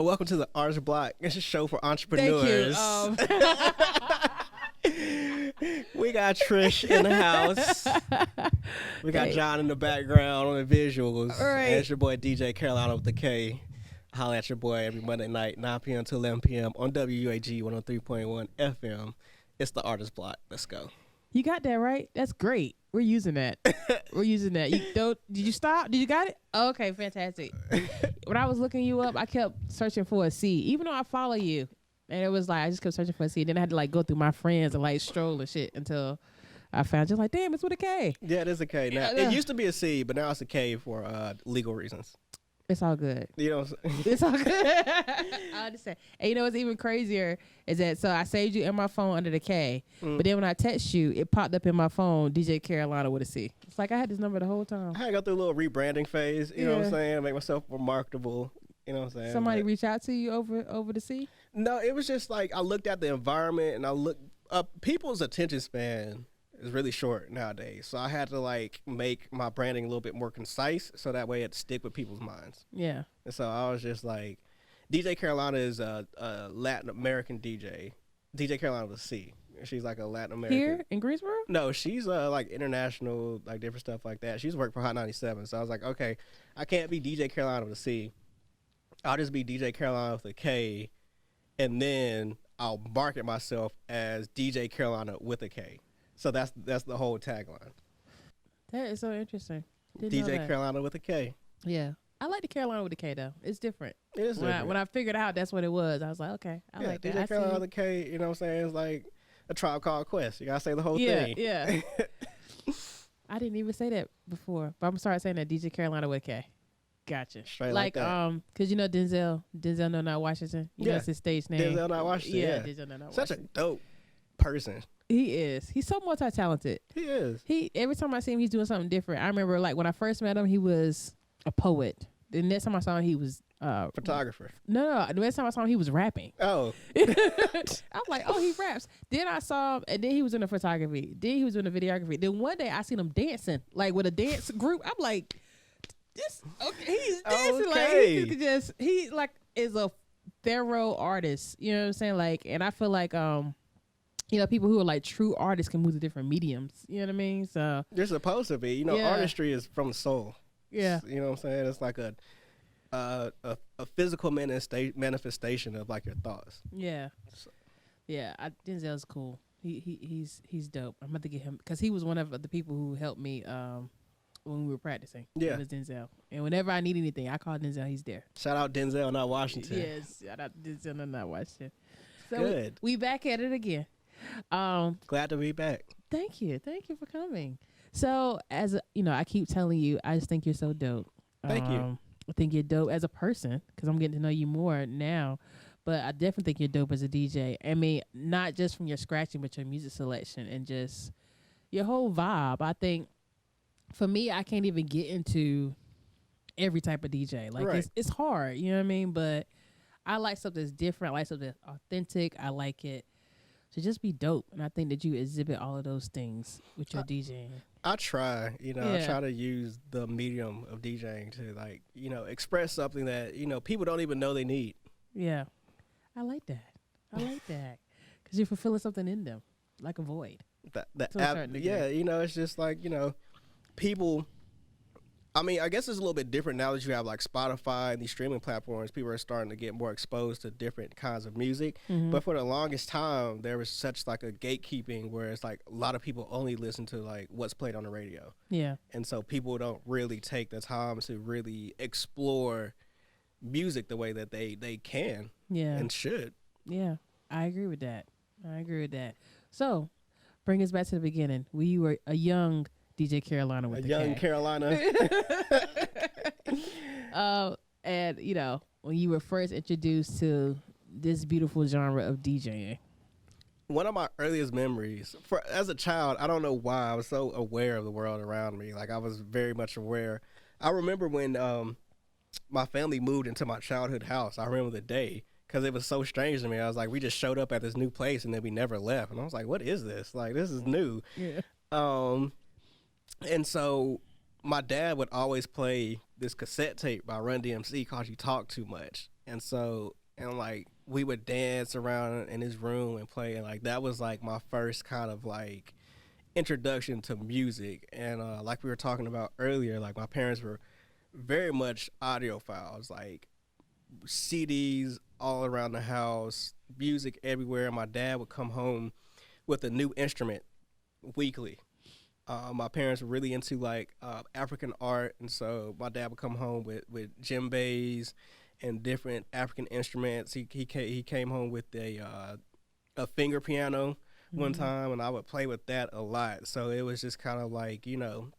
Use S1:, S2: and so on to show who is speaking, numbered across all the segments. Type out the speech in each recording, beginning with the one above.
S1: Welcome to the Artist Bloc. It's a show for entrepreneurs.
S2: Thank
S1: you. We got Trish in the house. We got John in the background on the visuals.
S2: Right.
S1: And it's your boy DJ Karolina with the K. Holla at your boy every Monday night, 9 p.m. to 11 p.m. on WUAG 103.1 FM. It's the Artist Bloc. Let's go.
S2: You got that right? That's great. We're using that. We're using that. Did you stop? Did you got it? Oh, okay, fantastic. When I was looking you up, I kept searching for a C, even though I follow you. And it was like, I just kept searching for a C. Then I had to like go through my friends and like stroll and shit until I found you. Like, damn, it's with a K.
S1: Yeah, it is a K now. It used to be a C, but now it's a K for legal reasons.
S2: It's all good.
S1: You know what I'm saying?
S2: It's all good. I understand. And you know what's even crazier is that, so I saved you in my phone under the K, but then when I text you, it popped up in my phone, DJ Karolina with a C. It's like I had this number the whole time.
S1: I had to go through a little rebranding phase, you know what I'm saying? Make myself more marketable, you know what I'm saying?
S2: Somebody reach out to you over the C?
S1: No, it was just like I looked at the environment and I looked up. People's attention span is really short nowadays. So I had to like make my branding a little bit more concise so that way it'd stick with people's minds.
S2: Yeah.
S1: And so I was just like, DJ Karolina is a Latin American DJ. DJ Karolina with a C. She's like a Latin American.
S2: Here in Greensboro?
S1: No, she's like international, like different stuff like that. She's worked for Hot 97. So I was like, okay, I can't be DJ Karolina with a C. I'll just be DJ Karolina with a K. And then I'll market myself as DJ Karolina with a K. So that's the whole tagline.
S2: That is so interesting.
S1: DJ Karolina with a K.
S2: Yeah. I like the Carolina with a K though. It's different.
S1: It is different.
S2: When I figured out that's what it was, I was like, okay, I like that.
S1: DJ Karolina with a K, you know what I'm saying? It's like a Tribe Called Quest. You gotta say the whole thing.
S2: Yeah. I didn't even say that before, but I'm sorry saying that. DJ Karolina with a K. Gotcha.
S1: Straight like that.
S2: Cause you know Denzel No Not Washington. You know, that's his stage name.
S1: Denzel Not Washington. Yeah.
S2: Denzel No Not
S1: Such
S2: Washington.
S1: a dope person.
S2: He is. He's so multi-talented.
S1: He is.
S2: Every time I see him, he's doing something different. I remember like when I first met him, he was a poet. The next time I saw him, he was
S1: photographer.
S2: No. The next time I saw him, he was rapping.
S1: Oh.
S2: I'm like, oh, he raps. Then I saw him, and then he was in the photography. Then he was in the videography. Then one day I seen him dancing, like with a dance group. I'm like, this. Okay, he's dancing like he like is a thorough artist. You know what I'm saying? Like, and I feel like you know, people who are like true artists can move to different mediums. You know what I mean? So
S1: they're supposed to be. You know, artistry is from the soul.
S2: Yeah.
S1: You know what I'm saying? It's like a physical manifestation of like your thoughts.
S2: Yeah.
S1: So.
S2: Yeah. Denzel's cool. He's dope. I'm about to get him because he was one of the people who helped me when we were practicing.
S1: Yeah.
S2: It was Denzel. And whenever I need anything, I call Denzel. He's there.
S1: Shout out Denzel, not Washington.
S2: Yes. Shout out Denzel, not Washington. So
S1: good.
S2: We back at it again.
S1: Glad to be back.
S2: Thank you for coming. So as you know, I keep telling you, I just think you're so dope.
S1: Thank you.
S2: I think you're dope as a person because I'm getting to know you more now, but I definitely think you're dope as a DJ. I mean, not just from your scratching, but your music selection and just your whole vibe. I think for me, I can't even get into every type of DJ. Like it's hard, you know what I mean? But I like stuff that's different. I like stuff that's authentic. I like it to just be dope. And I think that you exhibit all of those things with your DJing.
S1: I try, I try to use the medium of DJing to like, express something that, people don't even know they need.
S2: Yeah. I like that. Because you're fulfilling something in them, like a void.
S1: It's just like, people, I mean, I guess it's a little bit different now that you have like Spotify and these streaming platforms. People are starting to get more exposed to different kinds of music. Mm-hmm. But for the longest time, there was such like a gatekeeping where it's like a lot of people only listen to like what's played on the radio.
S2: Yeah.
S1: And so people don't really take the time to really explore music the way that they can and should.
S2: Yeah, I agree with that. So, bring us back to the beginning. We were a young DJ Karolina with
S1: a young Karolina.
S2: And when you were first introduced to this beautiful genre of DJing.
S1: One of my earliest memories, as a child, I don't know why I was so aware of the world around me. Like I was very much aware. I remember when my family moved into my childhood house. I remember the day because it was so strange to me. I was like, we just showed up at this new place and then we never left. And I was like, what is this? Like, this is new.
S2: Yeah.
S1: And so my dad would always play this cassette tape by Run DMC called You Talk Too Much. And like we would dance around in his room and play, and like that was like my first kind of like introduction to music. And like we were talking about earlier, like my parents were very much audiophiles, like CDs all around the house, music everywhere. My dad would come home with a new instrument weekly. My parents were really into like African art, and so my dad would come home with djembes and different African instruments. He came home with a finger piano one time, and I would play with that a lot. So it was just kind of like, in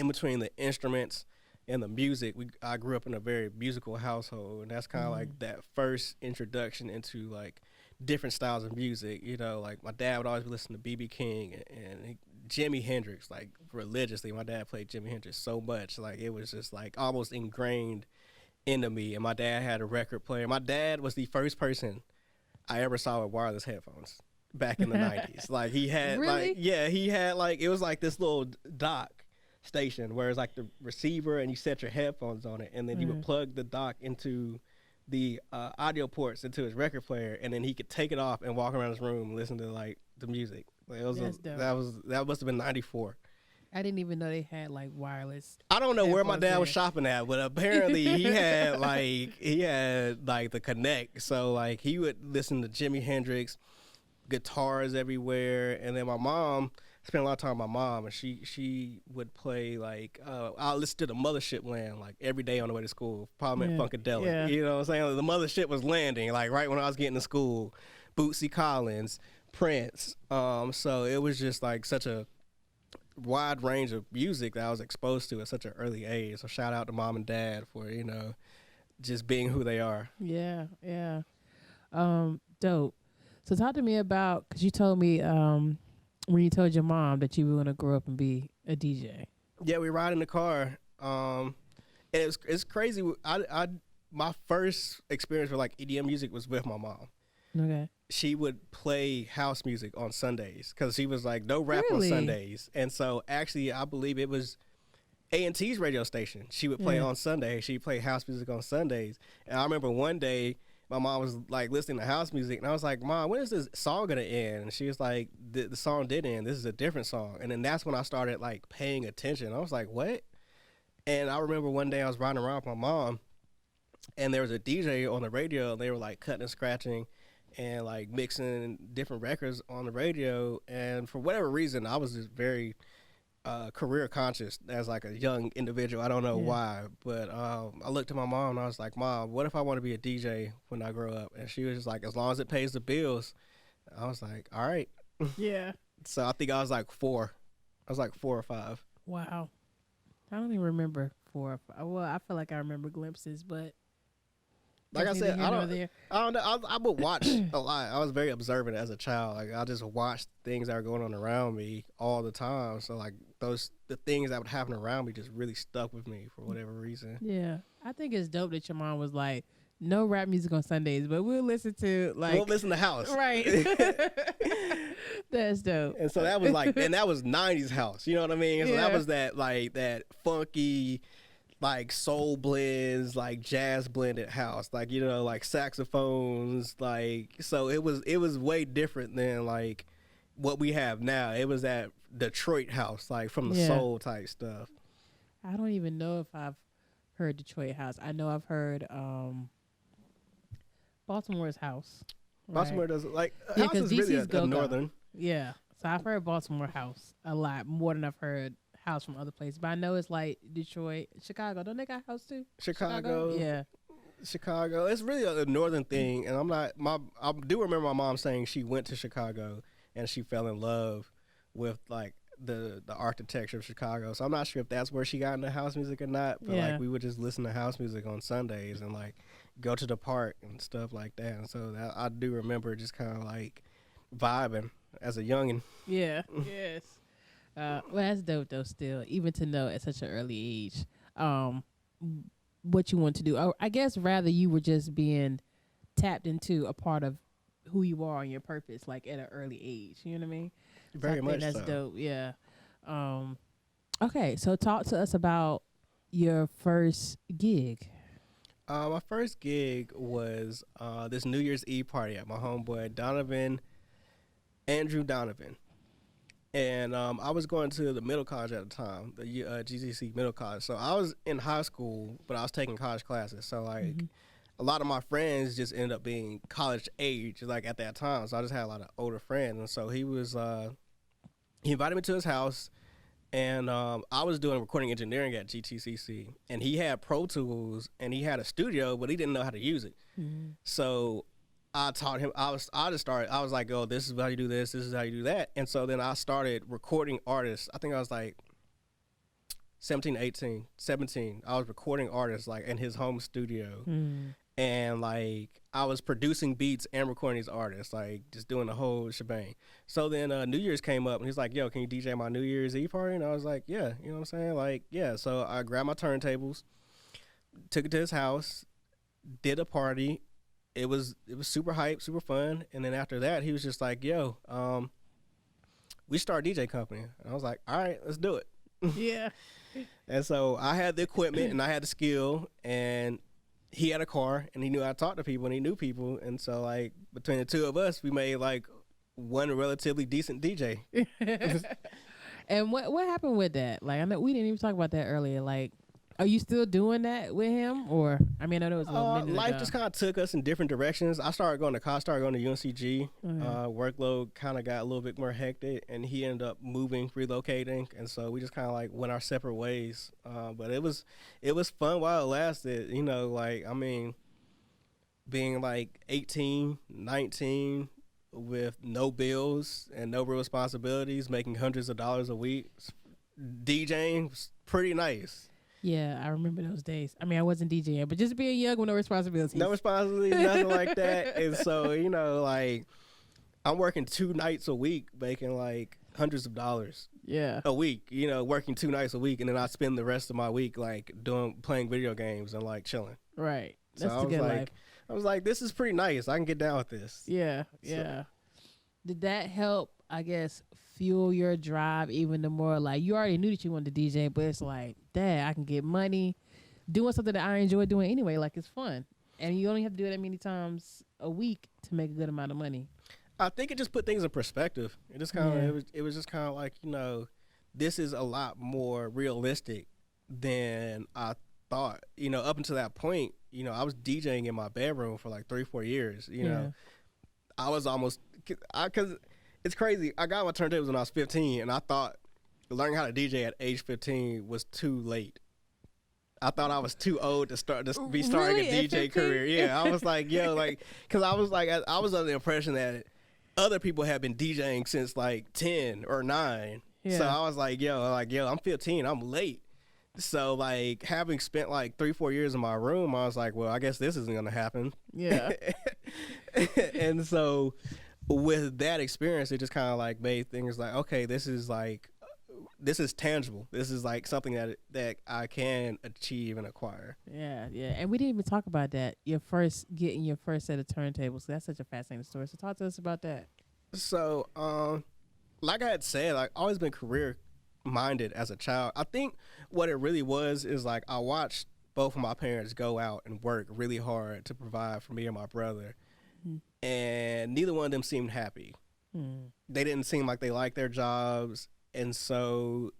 S1: between the instruments and the music, I grew up in a very musical household, and that's kind of like that first introduction into like different styles of music. Like my dad would always listen to B.B. King and Jimi Hendrix, like religiously. My dad played Jimi Hendrix so much, like it was just like almost ingrained into me. And my dad had a record player. My dad was the first person I ever saw with wireless headphones back in the 90s. Like he had
S2: Really?
S1: he had like, it was like this little dock station where it's like the receiver and you set your headphones on it, and then you would plug the dock into the audio ports into his record player, and then he could take it off and walk around his room and listen to like the music. Like, that must have been 94.
S2: I didn't even know they had like wireless.
S1: I don't know where my dad was shopping at, but apparently he had like the Connect. So like he would listen to Jimi Hendrix, guitars everywhere, and then my mom, I spent a lot of time with my mom, and she would play like I'll listen to the Mothership land like every day on the way to school. Parliament Funkadelic.
S2: Yeah.
S1: You know what I'm saying? The Mothership was landing like right when I was getting to school. Bootsy Collins, Prince. So it was just like such a wide range of music that I was exposed to at such an early age. So shout out to mom and dad for, just being who they are.
S2: Yeah. Dope. So talk to me about, because you told me when you told your mom that you were going to grow up and be a DJ.
S1: Yeah, we ride in the car. And it's crazy. My first experience with like EDM music was with my mom.
S2: Okay.
S1: She would play house music on Sundays because she was like, no rap
S2: Really?
S1: on Sundays. And so actually, I believe it was A&T's radio station. She would play on Sundays. She'd play house music on Sundays. And I remember one day my mom was like listening to house music, and I was like, Mom, when is this song gonna end? And she was like, the song did end. This is a different song. And then that's when I started like paying attention. I was like, what? And I remember one day I was riding around with my mom, and there was a DJ on the radio, and they were like cutting and scratching and like mixing different records on the radio. And for whatever reason, I was just very career conscious as like a young individual. I don't know why, but I looked at my mom and I was like, Mom, what if I want to be a DJ when I grow up? And she was just like, as long as it pays the bills. I was like, all right.
S2: Yeah.
S1: So I think I was like 4. I was like 4 or 5.
S2: Wow. I don't even remember 4 or 5. Well, I feel like I remember glimpses, but
S1: like I said, I don't know. I would watch
S2: a
S1: lot. I was very observant as a child. Like I just watched things that were going on around me all the time. So like the things that would happen around me just really stuck with me for whatever reason.
S2: Yeah, I think it's dope that your mom was like, no rap music on Sundays, but we'll listen to
S1: house.
S2: Right. That's dope.
S1: And so that was like, and that was 90s house. You know what I mean? So that was that funky, like soul blends, like jazz blended house, like like saxophones, like, so it was way different than like what we have now. It was that Detroit house, like from the soul type stuff.
S2: I don't even know if I've heard Detroit house. I know I've heard Baltimore's house.
S1: Baltimore does like
S2: yeah,
S1: house is really a northern.
S2: Yeah, so I've heard Baltimore house a lot more than I've heard house from other places, but I know it's like Detroit, Chicago. Don't they got house too?
S1: Chicago.
S2: Yeah.
S1: Chicago. It's really a northern thing, and I do remember my mom saying she went to Chicago and she fell in love with like the architecture of Chicago. So I'm not sure if that's where she got into house music or not, but like we would just listen to house music on Sundays and like go to the park and stuff like that. And so I do remember just kind of like vibing as a youngin'.
S2: Yeah. Yes. Well, that's dope though. Still, even to know at such an early age, what you want to do. Or I guess rather you were just being tapped into a part of who you are and your purpose, like at an early age. You know what I mean?
S1: Very much.
S2: That's
S1: so.
S2: dope. Yeah. Okay, so talk to us about your first gig.
S1: My first gig was this New Year's Eve party at my homeboy Andrew Donovan. And I was going to the middle college at the time, the GCC middle college. So I was in high school, but I was taking college classes. So like a lot of my friends just ended up being college age, like at that time. So I just had a lot of older friends. And so he invited me to his house, and I was doing recording engineering at GTCC, and he had Pro Tools and he had a studio, but he didn't know how to use it. So I taught him. I was like, oh, this is how you do this. This is how you do that. And so then I started recording artists. I think I was like 17. I was recording artists like in his home studio. And like I was producing beats and recording these artists, like just doing the whole shebang. So then New Year's came up and he's like, yo, can you DJ my New Year's Eve party? And I was like, yeah, you know what I'm saying? Like, yeah. So I grabbed my turntables, took it to his house, did a party. It was super hype, super fun. And then after that, he was just like, yo, we start a DJ company. And I was like, all right, let's do it.
S2: Yeah.
S1: And so I had the equipment and I had the skill, and he had a car and he knew how to talk to people and he knew people. And so like between the two of us, we made like one relatively decent DJ.
S2: And what happened with that? Like, I know we didn't even talk about that earlier. Like, are you still doing that with him? Or, I mean, I know it was a little minute
S1: life
S2: ago.
S1: just kind of took us in different directions. I started going to UNCG. Workload kind of got a little bit more hectic, and he ended up moving, relocating. And so we just kind of like went our separate ways. But it was fun while it lasted. You know, like, I mean, being like 18, 19 with no bills and no real responsibilities, making hundreds of dollars a week, DJing was pretty nice.
S2: Yeah, I remember those days. I mean, I wasn't DJing, but just being young with no responsibilities.
S1: No responsibilities, nothing like that. And so, you know, like, I'm working 2 nights a week, making like hundreds of dollars a week, you know, working 2 nights a week. And then I spend the rest of my week like playing video games and like chilling.
S2: Right.
S1: So
S2: That's the good life.
S1: I was like, this is pretty nice. I can get down with this.
S2: Yeah. Yeah. Did that help, I guess, fuel your drive even the more? Like, you already knew that you wanted to DJ, but it's like, dang, I can get money doing something that I enjoy doing anyway. Like, it's fun. And you only have to do it that many times a week to make a good amount of money.
S1: I think it just put things in perspective. It just kind of, it was just kind of like, you know, this is a lot more realistic than I thought. You know, up until that point, you know, I was DJing in my bedroom for like 3-4 years. You know, I was almost, because it's crazy. I got my turntables when I was 15, and I thought learning how to DJ at age 15 was too late. I thought I was too old to starting a DJ career. Yeah, I was like, yo, like, because I was under the impression that other people had been DJing since like 10 or 9. Yeah. So I was like, yo, I'm 15, I'm late. So like having spent like 3-4 years in my room, I was like, well, I guess this isn't gonna happen.
S2: Yeah.
S1: And so with that experience, it just kind of like made things like, okay, this is tangible. This is like something that I can achieve and acquire.
S2: Yeah, yeah. And we didn't even talk about that. Getting your first set of turntables. That's such a fascinating story. So talk to us about that.
S1: So, like I had said, like always been career minded as a child. I think what it really was is like I watched both of my parents go out and work really hard to provide for me and my brother. And neither one of them seemed happy. They didn't seem like they liked their jobs. And so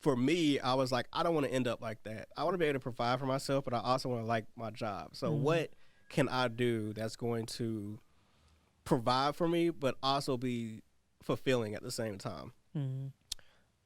S1: for me, I was like, I don't want to end up like that. I want to be able to provide for myself, but I also want to like my job. So what can I do that's going to provide for me, but also be fulfilling at the same time?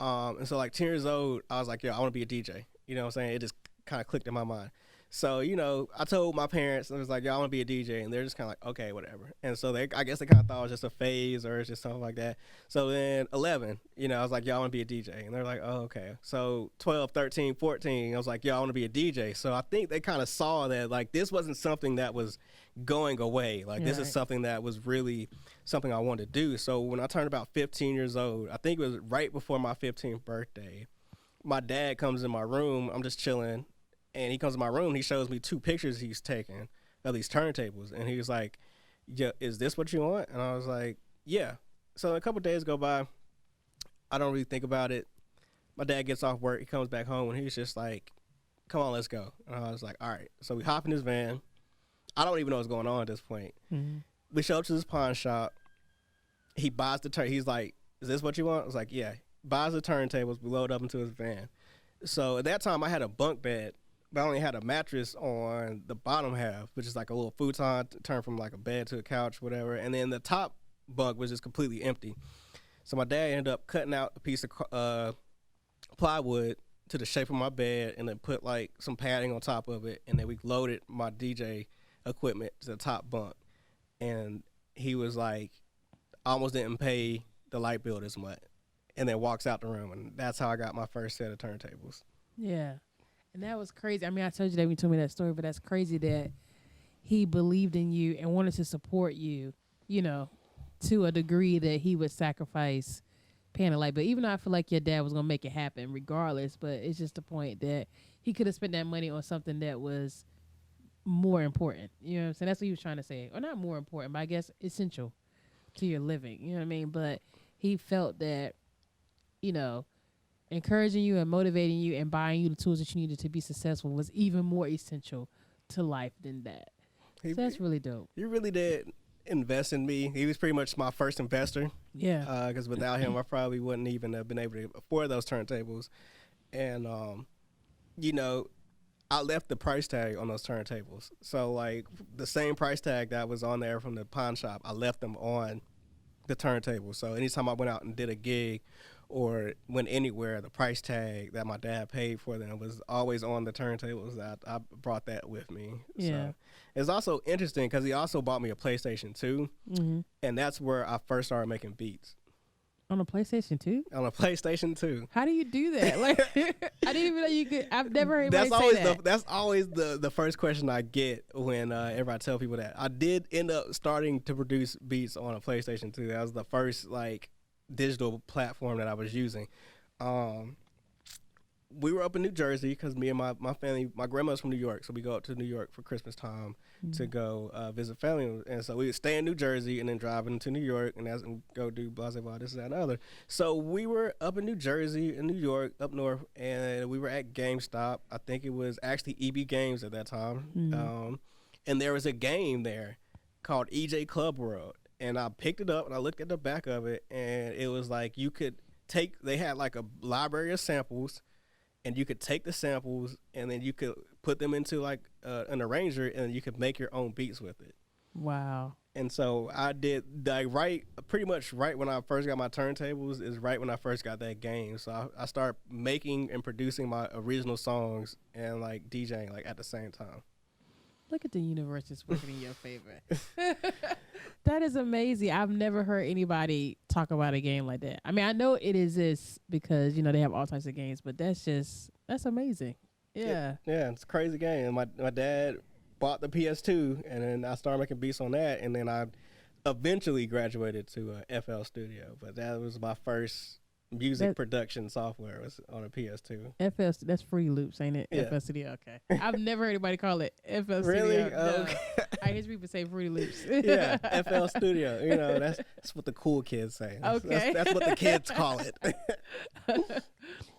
S1: And so like 10 years old, I was like, yo, I want to be a DJ. You know what I'm saying? It just kind of clicked in my mind. So, you know, I told my parents, I was like, yo, I want to be a DJ. And they're just kind of like, okay, whatever. And so I guess they kind of thought it was just a phase or it's just something like that. So then 11, you know, I was like, yo, I want to be a DJ. And they're like, oh, okay. So 12, 13, 14, I was like, yo, I want to be a DJ. So I think they kind of saw that, like, this wasn't something that was going away. Like, this is something that was really something I wanted to do. So when I turned about 15 years old, I think it was right before my 15th birthday, my dad comes in my room. I'm just chilling. And he comes to my room, he shows me 2 pictures he's taken of these turntables. And he was like, yeah, is this what you want? And I was like, yeah. So a couple days go by. I don't really think about it. My dad gets off work. He comes back home, and he's just like, come on, let's go. And I was like, all right. So we hop in this van. I don't even know what's going on at this point.
S2: Mm-hmm.
S1: We show up to this pawn shop. He buys the he's like, is this what you want? I was like, yeah. Buys the turntables. We load up into his van. So at that time, I had a bunk bed, but I only had a mattress on the bottom half, which is like a little futon, turned from like a bed to a couch, whatever. And then the top bunk was just completely empty. So my dad ended up cutting out a piece of plywood to the shape of my bed and then put like some padding on top of it. And then we loaded my DJ equipment to the top bunk. And he was like, I almost didn't pay the light bill this month. And then walks out the room. And that's how I got my first set of turntables.
S2: Yeah. And that was crazy. I mean, I told you that when you told me that story, but that's crazy that he believed in you and wanted to support you, you know, to a degree that he would sacrifice paying a light bill. Even though I feel like your dad was going to make it happen regardless, but it's just the point that he could have spent that money on something that was more important. You know what I'm saying? That's what he was trying to say. Or not more important, but I guess essential to your living. You know what I mean? But he felt that, you know, encouraging you and motivating you and buying you the tools that you needed to be successful was even more essential to life than that. So that's really dope.
S1: He really did invest in me. He was pretty much my first investor.
S2: Yeah.
S1: Because without him, I probably wouldn't even have been able to afford those turntables. And, you know, I left the price tag on those turntables. So, like, the same price tag that was on there from the pawn shop, I left them on the turntable. So anytime I went out and did a gig or went anywhere, the price tag that my dad paid for them was always on the turntables. I brought that with me.
S2: Yeah.
S1: So it's also interesting because he also bought me a PlayStation 2, and that's where I first started making beats.
S2: On a PlayStation 2?
S1: On a PlayStation 2.
S2: How do you do that? Like, I didn't even know you could. I've never heard anybody say that.
S1: That's always the first question I get whenever I tell people that. I did end up starting to produce beats on a PlayStation 2. That was the first, like, digital platform that I was using. We were up in New Jersey because me and my family, my grandma's from New York, so we go up to New York for Christmas time to go visit family. And so we would stay in New Jersey and then drive into New York and go do blah, blah, blah, this, that, and the other. So we were up in New Jersey, in New York, up north, and we were at GameStop. I think it was actually EB Games at that time. And there was a game there called EJ Club World. And I picked it up and I looked at the back of it, and it was like you could they had like a library of samples, and you could take the samples and then you could put them into like an arranger, and you could make your own beats with it.
S2: Wow.
S1: And so I did pretty much right when I first got my turntables is right when I first got that game. So I started making and producing my original songs and like DJing like at the same time.
S2: Look at the universe just working in your favor. That is amazing. I've never heard anybody talk about a game like that. I mean, I know it exists because, you know, they have all types of games, but that's amazing. Yeah.
S1: Yeah, it's a crazy game. My dad bought the PS2, and then I started making beats on that, and then I eventually graduated to FL Studio, but that was my first music production software was on a PS2.
S2: FL, that's Fruity Loops, ain't it?
S1: Yeah.
S2: FL Studio, okay. I've never heard anybody call it FL
S1: Really?
S2: Studio. No. I hear people say Fruity Loops.
S1: Yeah, FL Studio. You know, that's what the cool kids say.
S2: Okay.
S1: That's what the kids call it.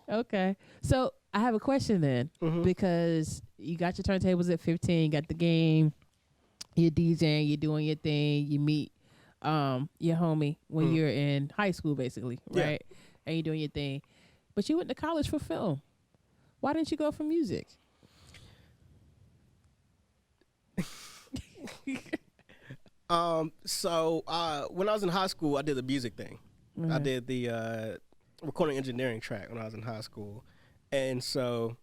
S2: Okay. So I have a question then, because you got your turntables at 15, you got the game, you're DJing, you're doing your thing, you meet your homie when you're in high school, basically, right? Yeah. And you're doing your thing. But you went to college for film. Why didn't you go for music?
S1: So when I was in high school, I did the music thing. I did the recording engineering track when I was in high school. And so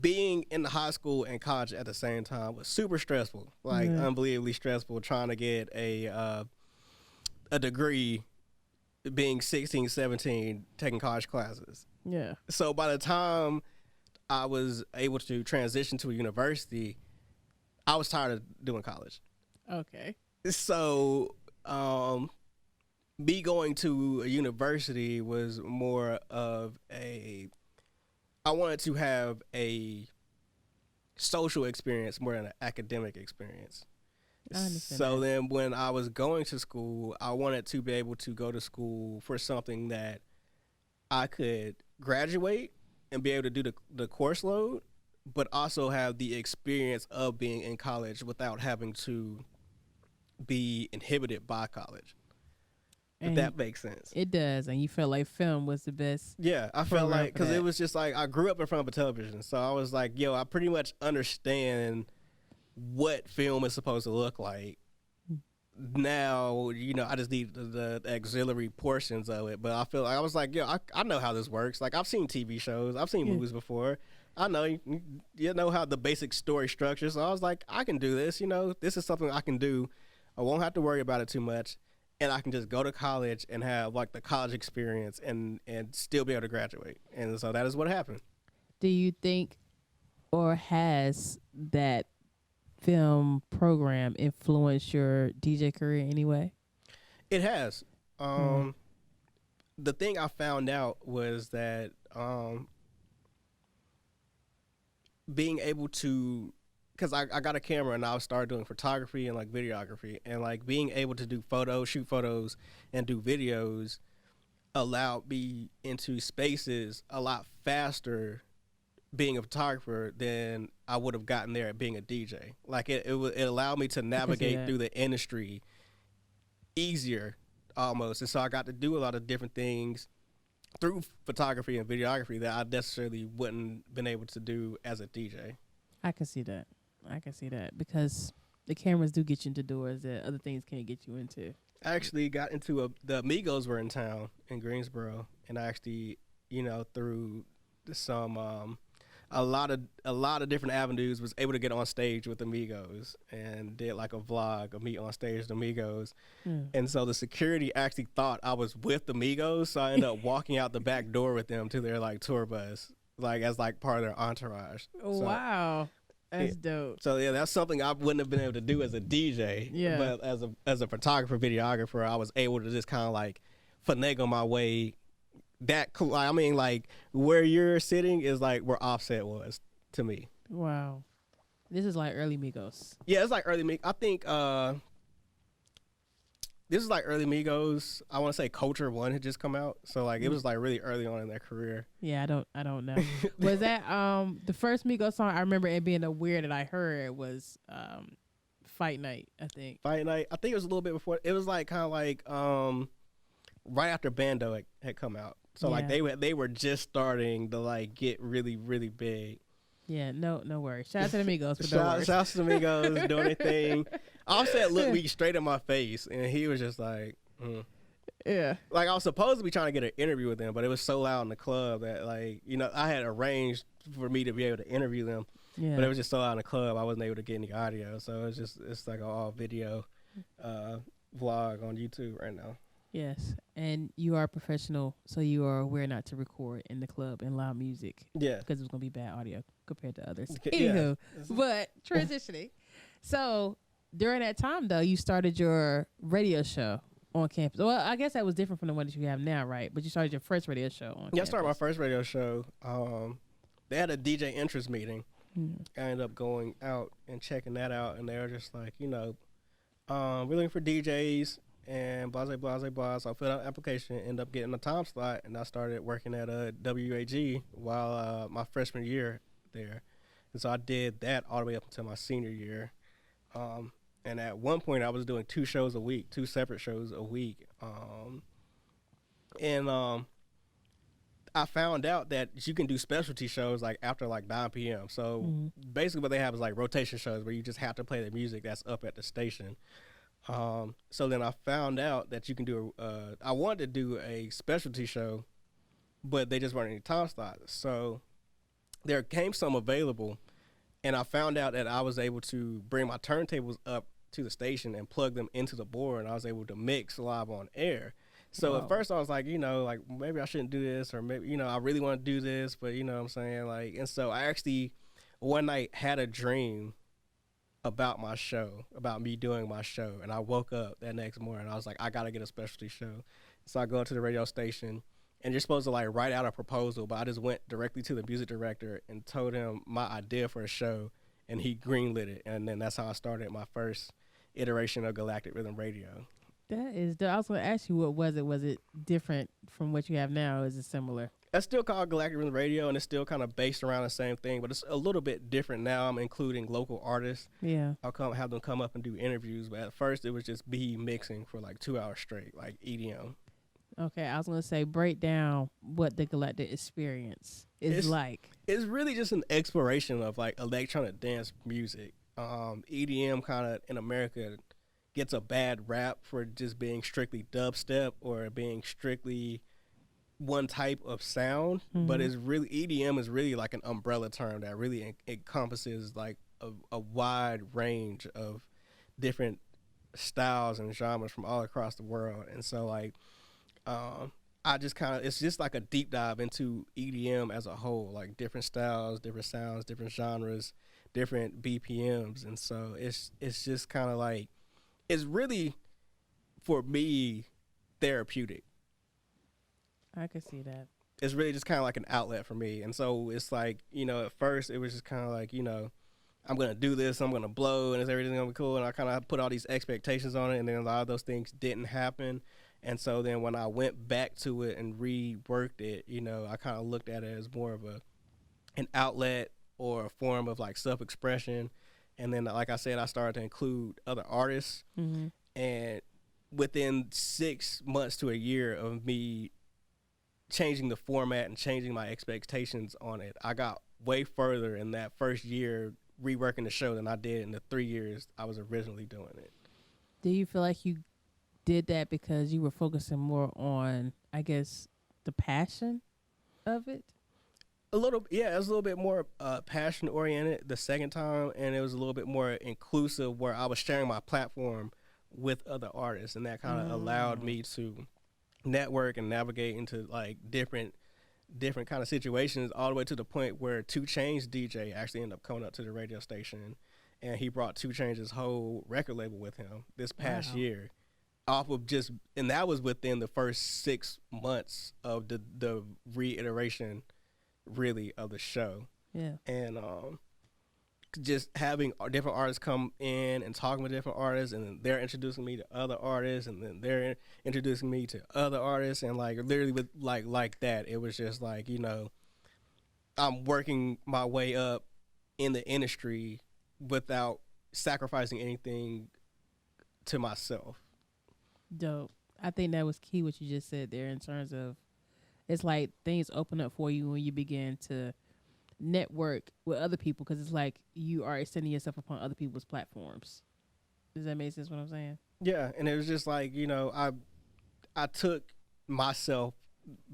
S1: being in the high school and college at the same time was super stressful, like unbelievably stressful, trying to get a degree, being 16, 17, taking college classes. Yeah. So by the time I was able to transition to a university, I was tired of doing college. Okay. So me going to a university was more of I wanted to have a social experience more than an academic experience.
S2: I understand
S1: so then when I was going to school, I wanted to be able to go to school for something that I could graduate and be able to do the course load, but also have the experience of being in college without having to be inhibited by college. If
S2: And
S1: that makes sense.
S2: it does, and you felt like film was the best.
S1: Yeah, I felt
S2: program
S1: like,
S2: for
S1: because
S2: that.
S1: it was just like, I grew up in front of a television, so I was like, yo, I pretty much understand what film is supposed to look like. Now, I just need the auxiliary portions of it, but I feel like, I was like, yo, I know how this works. Like, I've seen TV shows, I've seen
S2: Yeah.
S1: movies before. I know, you know how the basic story structure, so I was like, I can do this, this is something I can do. I won't have to worry about it too much. And I can just go to college and have like the college experience and still be able to graduate. And so that is what happened.
S2: Do you think, or has that film program influenced your DJ career anyway?
S1: It has. The thing I found out was that being able to, because I got a camera and I started doing photography and like videography, and like being able to do shoot photos and do videos allowed me into spaces a lot faster being a photographer than I would have gotten there at being a DJ. Like it allowed me to navigate through the industry easier almost. And so I got to do a lot of different things through photography and videography that I necessarily wouldn't been able to do as a DJ.
S2: I can see that. Because the cameras do get you into doors that other things can't get you into.
S1: I actually got into the Amigos were in town in Greensboro, and I actually, through some a lot of different avenues, was able to get on stage with Amigos and did like a vlog of me on stage with Amigos. And so the security actually thought I was with Amigos, so I ended up walking out the back door with them to their like tour bus, like as like part of their entourage.
S2: Wow. That's dope.
S1: So yeah, that's something I wouldn't have been able to do as a DJ.
S2: Yeah.
S1: But as a photographer, videographer, I was able to just kind of like finagle my way. I mean, like where you're sitting is like where Offset was to me.
S2: Wow. This is like early Migos.
S1: Yeah, it's like early Migos. I think this is like early Migos. I want to say Culture 1 had just come out, so like it was like really early on in their career.
S2: Yeah, I don't know. Was that the first Migos song? I remember it being a weird that I heard was Fight Night, I think.
S1: Fight Night. I think it was a little bit before. It was like kind of like right after Bando had come out. So like they were just starting to like get really, really big.
S2: Yeah, no worries. Shout out to the Migos.
S1: Shout out to the Migos doing their thing. Offset looked me straight in my face, and he was just like,
S2: yeah.
S1: Like I was supposed to be trying to get an interview with them, but it was so loud in the club that like I had arranged for me to be able to interview them, but it was just so loud in the club I wasn't able to get any audio. So it's like an all video vlog on YouTube right now.
S2: Yes, and you are a professional, so you are aware not to record in the club and loud music.
S1: Yeah,
S2: because it's gonna be bad audio compared to others.
S1: Yeah.
S2: Anywho, but transitioning. So during that time, though, you started your radio show on campus. Well, I guess that was different from the one that you have now, right? But you started your first radio show on campus.
S1: I started my first radio show. They had a DJ interest meeting. I ended up going out and checking that out, and they were just like, we're looking for DJs. And blah, blah, blah, blah. So I filled out an application, ended up getting a time slot, and I started working at WUAG while my freshman year there. And so I did that all the way up until my senior year. And at one point, I was doing 2 separate shows a week. I found out that you can do specialty shows like after like 9 p.m. So basically what they have is like rotation shows where you just have to play the music that's up at the station. So then I found out that you can do I wanted to do a specialty show, but they just weren't any time slots. So there came some available, and I found out that I was able to bring my turntables up to the station and plug them into the board, and I was able to mix live on air. So at first I was like, like maybe I shouldn't do this, or maybe, I really want to do this, but you know what I'm saying? Like, and so I actually one night had a dream about my show, about me doing my show. And I woke up that next morning, I was like, I got to get a specialty show. So I go to the radio station, and you're supposed to like write out a proposal, but I just went directly to the music director and told him my idea for a show, and he greenlit it. And then that's how I started my first iteration of Galactic Rhythm Radio.
S2: That is, I was going to ask you, what was it? Was it different from what you have now, or is it similar?
S1: That's still called Galactic Rhythm Radio, and it's still kind of based around the same thing, but it's a little bit different now. I'm including local artists.
S2: Yeah.
S1: I'll have them come up and do interviews, but at first it was just me mixing for like 2 hours straight, like EDM.
S2: Okay, I was gonna say break down what the Galactic experience is like.
S1: It's really just an exploration of like electronic dance music. EDM kind of in America gets a bad rap for just being strictly dubstep or being strictly one type of sound, but it's really EDM is really like an umbrella term that really encompasses like a wide range of different styles and genres from all across the world. And so like I just kind of, it's just like a deep dive into EDM as a whole, like different styles, different sounds, different genres, different BPMs. And so it's just kind of like, it's really, for me, therapeutic.
S2: I could see that.
S1: It's really just kind of like an outlet for me. And so it's like, you know, at first it was just kind of like, you know, I'm going to do this, I'm going to blow, and everything's going to be cool. And I kind of put all these expectations on it, and then a lot of those things didn't happen. And so then when I went back to it and reworked it, you know, I kind of looked at it as more of an outlet or a form of like self-expression. And then, like I said, I started to include other artists. And within 6 months to a year of me changing the format and changing my expectations on it, I got way further in that first year reworking the show than I did in the 3 years I was originally doing it.
S2: Do you feel like you did that because you were focusing more on, I guess, the passion of it?
S1: A little, yeah, it was a little bit more passion oriented the second time, and it was a little bit more inclusive where I was sharing my platform with other artists, and that kind of allowed me to network and navigate into like different kind of situations, all the way to the point where 2 Chainz's DJ actually ended up coming up to the radio station, and he brought 2 Chainz's whole record label with him this past year, off of just, and that was within the first 6 months of the reiteration, really, of the show.
S2: Yeah.
S1: And just having different artists come in and talking with different artists, and then they're introducing me to other artists, and then they're introducing me to other artists, and like literally with like that, it was just like, you know, I'm working my way up in the industry without sacrificing anything to myself.
S2: Dope. I think that was key what you just said there, in terms of it's like things open up for you when you begin to network with other people, because it's like you are extending yourself upon other people's platforms. Does that make sense what I'm saying?
S1: Yeah, and it was just like, you know, I took myself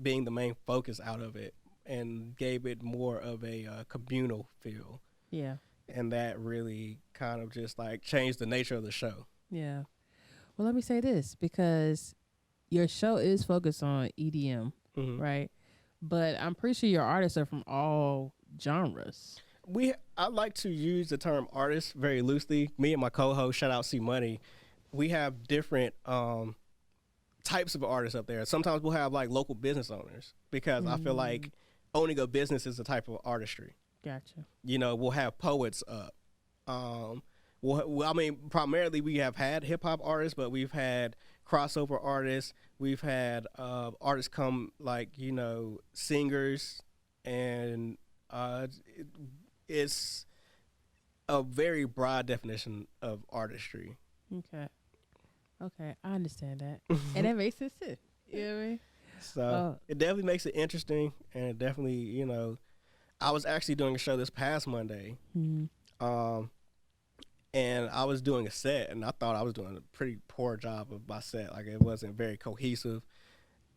S1: being the main focus out of it and gave it more of a communal feel.
S2: Yeah.
S1: And that really kind of just like changed the nature of the show.
S2: Yeah. Well, let me say this, because your show is focused on EDM, right? But I'm pretty sure your artists are from all genres.
S1: I like to use the term artist very loosely. Me and my co-host, shout out C Money, we have different types of artists up there. Sometimes we'll have like local business owners, because I feel like owning a business is a type of artistry.
S2: Gotcha.
S1: You know, we'll have poets up. Well, I mean, primarily we have had hip hop artists, but we've had crossover artists. We've had artists come, like, you know, singers, and it's a very broad definition of artistry.
S2: Okay, I understand that. And that makes sense too. You know what I mean?
S1: So it definitely makes it interesting, and it definitely, you know, I was actually doing a show this past Monday, and I was doing a set, and I thought I was doing a pretty poor job of my set. Like, it wasn't very cohesive.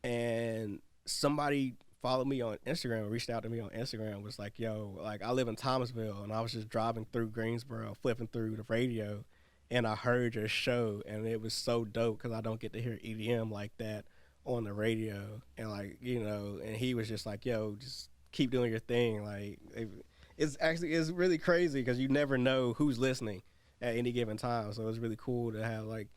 S1: And somebody followed me on Instagram, reached out to me on Instagram, was like, yo, like, I live in Thomasville, and I was just driving through Greensboro, flipping through the radio, and I heard your show, and it was so dope, because I don't get to hear EDM like that on the radio. And, like, you know, and he was just like, yo, just keep doing your thing. Like, it's really crazy, because you never know who's listening at any given time. So it's really cool to have, like,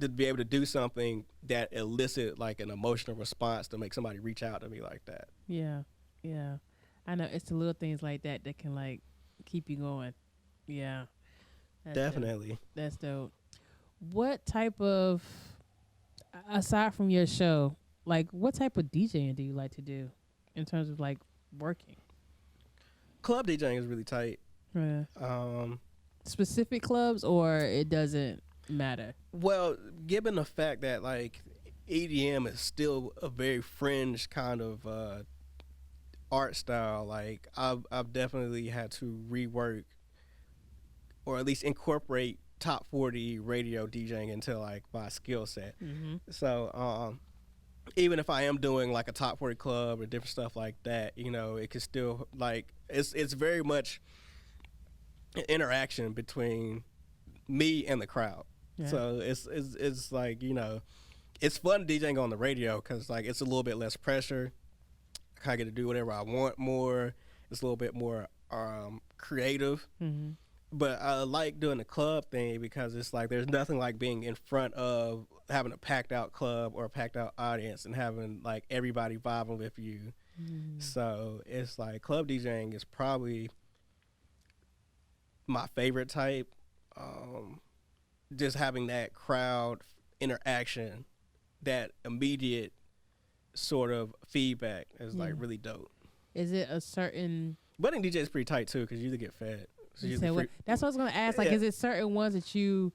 S1: to be able to do something that elicit like an emotional response to make somebody reach out to me like that.
S2: Yeah. I know, it's the little things like that that can like keep you going. Yeah. That's
S1: Definitely.
S2: Dope. That's dope. What type of, aside from your show, like what type of DJing do you like to do? in terms of like working?
S1: Club DJing is really tight.
S2: Yeah. Specific clubs, or it doesn't matter?
S1: Well, given the fact that like EDM is still a very fringe kind of art style, like I've definitely had to rework or at least incorporate top 40 radio DJing into like my skill set.
S2: Mm-hmm.
S1: So even if I am doing like a top 40 club or different stuff like that, you know, it could still like it's very much an interaction between me and the crowd. Yeah. So it's like, you know, it's fun DJing on the radio because like it's a little bit less pressure. I kind of get to do whatever I want more. It's a little bit more creative.
S2: Mm-hmm.
S1: But I like doing the club thing because it's like there's nothing like being in front of having a packed out club or a packed out audience and having like everybody vibing with you. So it's like club DJing is probably my favorite type. Just having that crowd interaction, that immediate sort of feedback is like really dope.
S2: Is it a certain...
S1: Wedding DJ is pretty tight too because you usually get fed. So
S2: that's what I was going to ask. Like, is it certain ones that you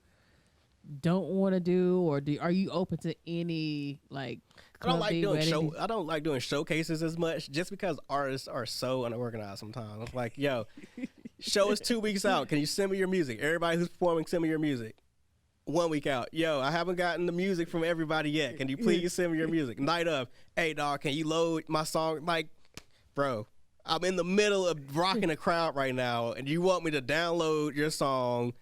S2: don't want to do, or are you open to any like?
S1: I don't like doing showcases as much, just because artists are so unorganized sometimes. It's like, yo, show is 2 weeks out. Can you send me your music? Everybody who's performing, send me your music. 1 week out. Yo, I haven't gotten the music from everybody yet. Can you please send me your music? Night of, hey dog, can you load my song? Like, bro, I'm in the middle of rocking a crowd right now, and you want me to download your song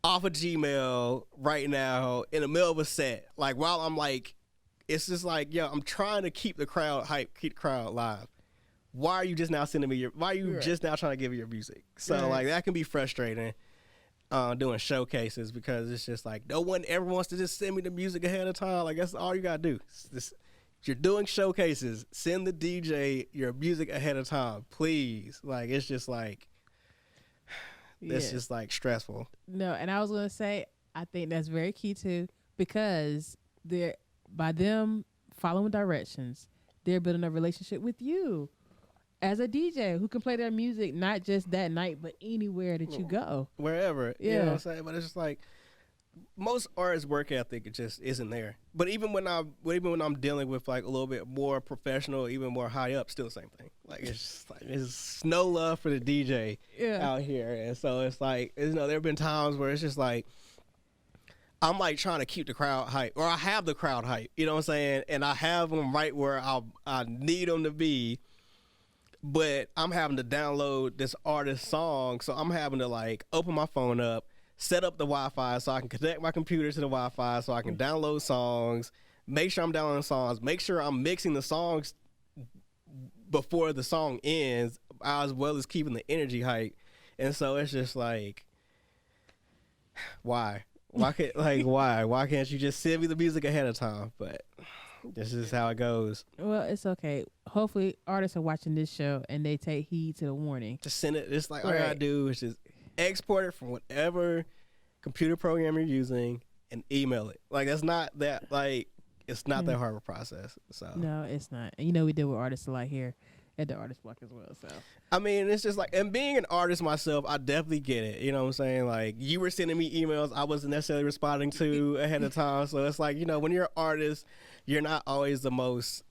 S1: off of Gmail right now in the middle of a set. Like, while I'm like, it's just like, yo, I'm trying to keep the crowd hype, keep the crowd live. Why are you just now sending me just now trying to give me your music? So, like, that can be frustrating doing showcases because it's just like, no one ever wants to just send me the music ahead of time. Like, that's all you got to do. If you're doing showcases, send the DJ your music ahead of time, please. Like, it's just like, it's just like stressful.
S2: No, and I was going to say, I think that's very key too, because by them following directions, they're building a relationship with you as a DJ who can play their music, not just that night, but anywhere that you go.
S1: Wherever. Yeah. You know what I'm saying? But it's just like, most artists' work ethic, it just isn't there. But even when I'm dealing with like a little bit more professional, even more high up, still the same thing. Like, it's just like, it's no love for the DJ out here. And so it's like, you know, there have been times where it's just like, I'm like trying to keep the crowd hype, or I have the crowd hype, you know what I'm saying? And I have them right where I need them to be, but I'm having to download this artist's song. So I'm having to like open my phone up, set up the Wi-Fi so I can connect my computer to the Wi-Fi so I can download songs, make sure I'm downloading songs, make sure I'm mixing the songs before the song ends, as well as keeping the energy hype. And so it's just like, why can't you just send me the music ahead of time? But this is how it goes.
S2: Well, it's okay. Hopefully artists are watching this show and they take heed to the warning.
S1: Just send it. It's like, all I gotta do is just export it from whatever computer program you're using and email it. Like, that's not that, like, it's not that hard of a process. So
S2: no, it's not. And you know, we deal with artists a lot here at the Artist Bloc as well. So
S1: I mean, it's just like, and being an artist myself, I definitely get it. You know what I'm saying? Like, you were sending me emails I wasn't necessarily responding to ahead of time. So it's like, you know, when you're an artist, you're not always the most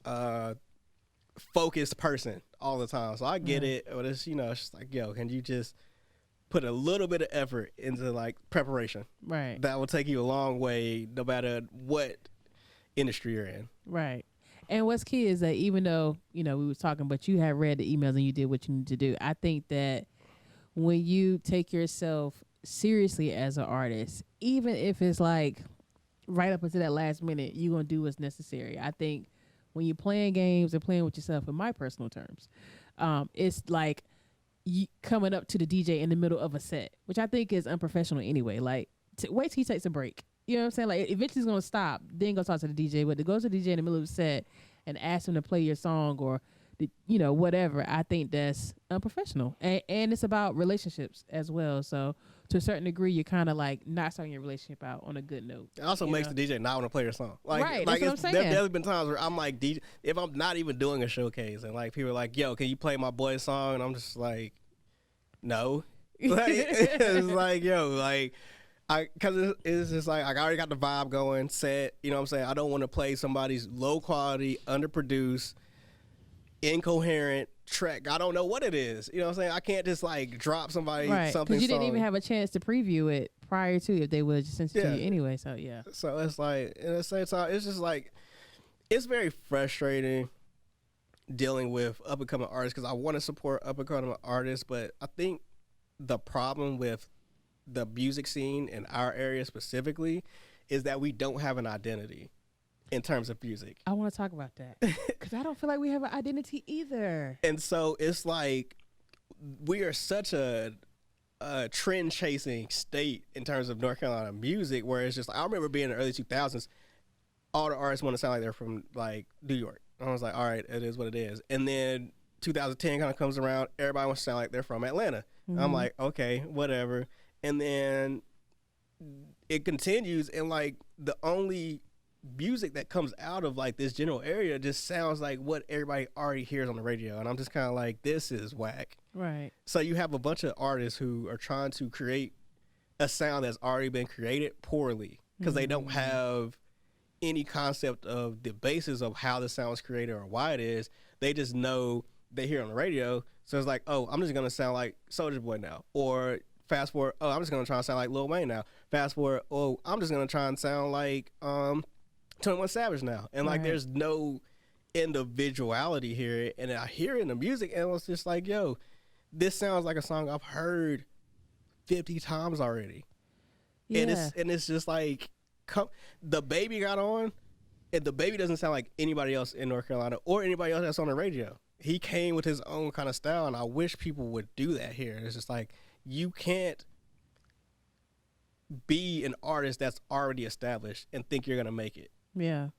S1: focused person all the time. So I get it. But it's, you know, it's just like, yo, can you just put a little bit of effort into like preparation?
S2: Right.
S1: That will take you a long way, no matter what industry you're in.
S2: Right. And what's key is that even though, you know, we was talking, but you have read the emails and you did what you need to do. I think that when you take yourself seriously as an artist, even if it's like right up until that last minute, you're going to do what's necessary. I think when you're playing games and playing with yourself, in my personal terms, it's like you coming up to the DJ in the middle of a set, which I think is unprofessional anyway. Like, wait till he takes a break. You know what I'm saying? Like, eventually he's going to stop, then go talk to the DJ. But to go to the DJ in the middle of the set and ask him to play your song or whatever. I think that's unprofessional, and it's about relationships as well. So to a certain degree, you're kind of like not starting your relationship out on a good note.
S1: It also makes the DJ not want to play your song. Like,
S2: right,
S1: like
S2: that's what I'm saying.
S1: There's been times where I'm like, DJ, if I'm not even doing a showcase, and like people are like, "Yo, can you play my boy's song?" And I'm just like, "No." Like, it's like, yo, like, because it's just like I already got the vibe going, set. You know what I'm saying? I don't want to play somebody's low quality, underproduced, incoherent track. I don't know what it is. You know what I'm saying? I can't just like drop somebody something.
S2: Because you didn't even have a chance to preview it prior to, if they would have just sent it to you anyway. So yeah.
S1: So it's like, at the same time, it's just like, it's very frustrating dealing with up and coming artists, because I want to support up and coming artists, but I think the problem with the music scene in our area specifically is that we don't have an identity in terms of music.
S2: I want to talk about that because I don't feel like we have an identity either.
S1: And so it's like we are such a trend chasing state in terms of North Carolina music, where it's just like, I remember being in the early 2000s, all the artists want to sound like they're from like New York. I was like, all right, it is what it is. And then 2010 kind of comes around, everybody wants to sound like they're from Atlanta. Mm-hmm. I'm like, okay, whatever. And then it continues, and like the only music that comes out of like this general area just sounds like what everybody already hears on the radio, and I'm just kind of like, this is whack.
S2: Right.
S1: So you have a bunch of artists who are trying to create a sound that's already been created poorly, because they don't have any concept of the basis of how the sound was created or why it is. They just know they hear it on the radio, so it's like, oh, I'm just gonna sound like Soulja Boy now, or fast forward, oh, I'm just gonna try and sound like Lil Wayne now. Fast forward, oh, I'm just gonna try and sound like 21 Savage now. And like, there's no individuality here. And I hear it in the music, and it's just like, yo, this sounds like a song I've heard 50 times already. Yeah. And it's just like, the Baby got on, and the Baby doesn't sound like anybody else in North Carolina or anybody else that's on the radio. He came with his own kind of style, and I wish people would do that here. It's just like, you can't be an artist that's already established and think you're going to make it.
S2: Yeah.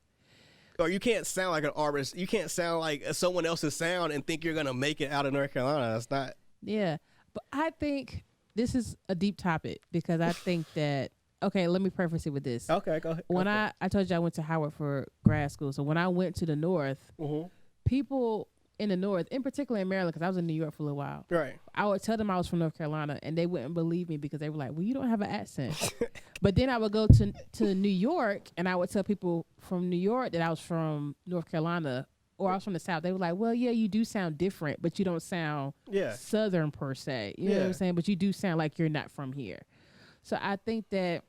S1: Or you can't sound like an artist. You can't sound like someone else's sound and think you're going to make it out of North Carolina. That's not.
S2: Yeah. But I think this is a deep topic, because I think that, okay, let me preface it with this.
S1: Okay, go ahead.
S2: When I told you I went to Howard for grad school. So when I went to the North, people in the North, in particular in Maryland, because I was in New York for a little while.
S1: Right.
S2: I would tell them I was from North Carolina, and they wouldn't believe me, because they were like, well, you don't have an accent. But then I would go to New York, and I would tell people from New York that I was from North Carolina, or I was from the South. They were like, well, yeah, you do sound different, but you don't sound Southern per se. You know what I'm saying? But you do sound like you're not from here. So I think that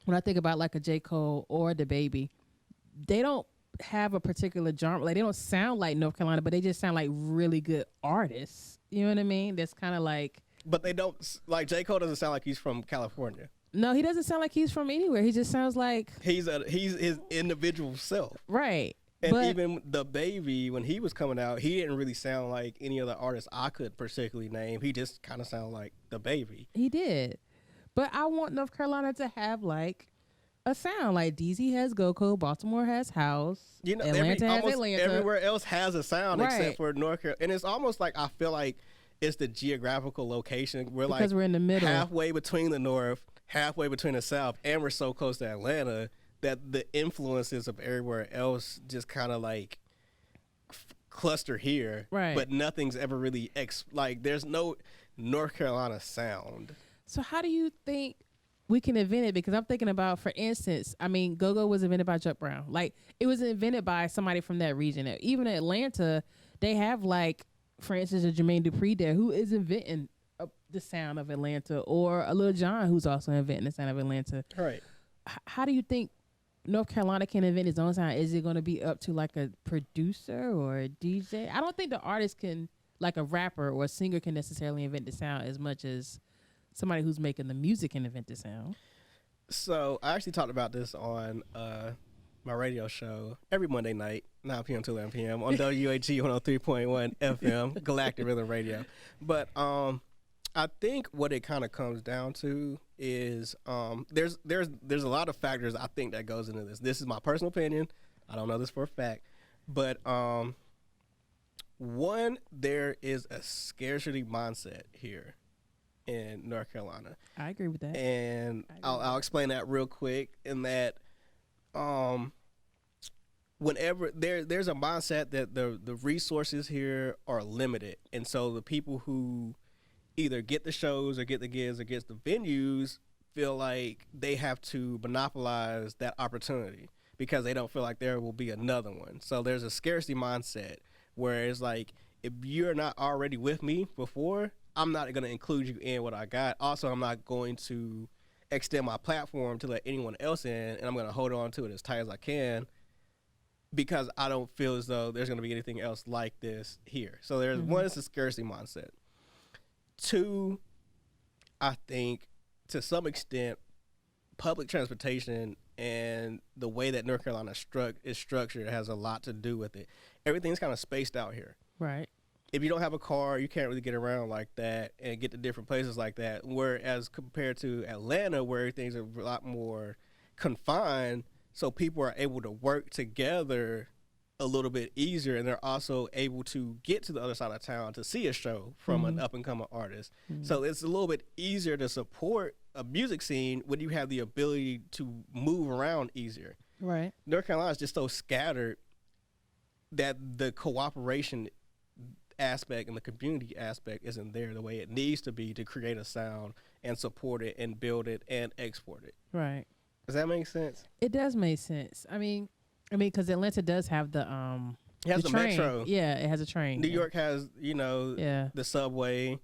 S2: when I think about like a J. Cole or the Baby, they don't have a particular genre. Like, they don't sound like North Carolina, but they just sound like really good artists. You know what I mean? That's kind of like.
S1: But they don't, like, J. Cole doesn't sound like he's from California.
S2: No, he doesn't sound like he's from anywhere. He just sounds like
S1: he's his individual self.
S2: Right.
S1: And even the Baby, when he was coming out, he didn't really sound like any other artist I could particularly name. He just kind of sounded like the Baby.
S2: He did. But I want North Carolina to have like a sound. Like DZ has Go-Go, Baltimore has House, Atlanta has Atlanta.
S1: Everywhere else has a sound except for North Carolina. And it's almost like, I feel like it's the geographical location. Because we're in the middle. Halfway between the North, halfway between the South, and we're so close to Atlanta that the influences of everywhere else just kind of like cluster here. Right. But nothing's ever really, like, there's no North Carolina sound.
S2: So how do you think we can invent it? Because I'm thinking about, for instance, I mean, Go-Go was invented by Chuck Brown. Like, it was invented by somebody from that region. Even in Atlanta, they have, like, for instance, a Jermaine Dupri there who is inventing the sound of Atlanta, or a Lil Jon who's also inventing the sound of Atlanta.
S1: Right.
S2: How do you think North Carolina can invent its own sound? Is it going to be up to, like, a producer or a DJ? I don't think the artist can, like a rapper or a singer, can necessarily invent the sound as much as somebody who's making the music can invent the sound.
S1: So I actually talked about this on my radio show every Monday night, 9 p.m. to 11 p.m. on WUAG 103.1 FM, Galactic Rhythm Radio. But I think what it kind of comes down to is there's a lot of factors I think that goes into this. This is my personal opinion. I don't know this for a fact, but One, there is a scarcity mindset here in North Carolina.
S2: I agree with that.
S1: And I'll explain that real quick. In that, whenever there's a mindset that the resources here are limited, and so the people who either get the shows or get the gigs or get the venues feel like they have to monopolize that opportunity because they don't feel like there will be another one. So there's a scarcity mindset where it's like, if you're not already with me before, I'm not going to include you in what I got. Also, I'm not going to extend my platform to let anyone else in, and I'm going to hold on to it as tight as I can because I don't feel as though there's going to be anything else like this here. So there's one, is the scarcity mindset. Two, I think to some extent, public transportation and the way that North Carolina is structured has a lot to do with it. Everything's kind of spaced out here.
S2: Right.
S1: If you don't have a car, you can't really get around like that and get to different places like that. Whereas compared to Atlanta, where everything's a lot more confined, so people are able to work together a little bit easier, and they're also able to get to the other side of town to see a show from an up-and-coming artist. So it's a little bit easier to support a music scene when you have the ability to move around easier.
S2: Right.
S1: North Carolina is just so scattered that the cooperation aspect and the community aspect isn't there the way it needs to be to create a sound and support it and build it and export it.
S2: Right.
S1: Does that make sense?
S2: It does make sense. I mean, because Atlanta does have the
S1: it has the
S2: train.
S1: metro.
S2: Yeah, it has a train.
S1: New York has, the subway,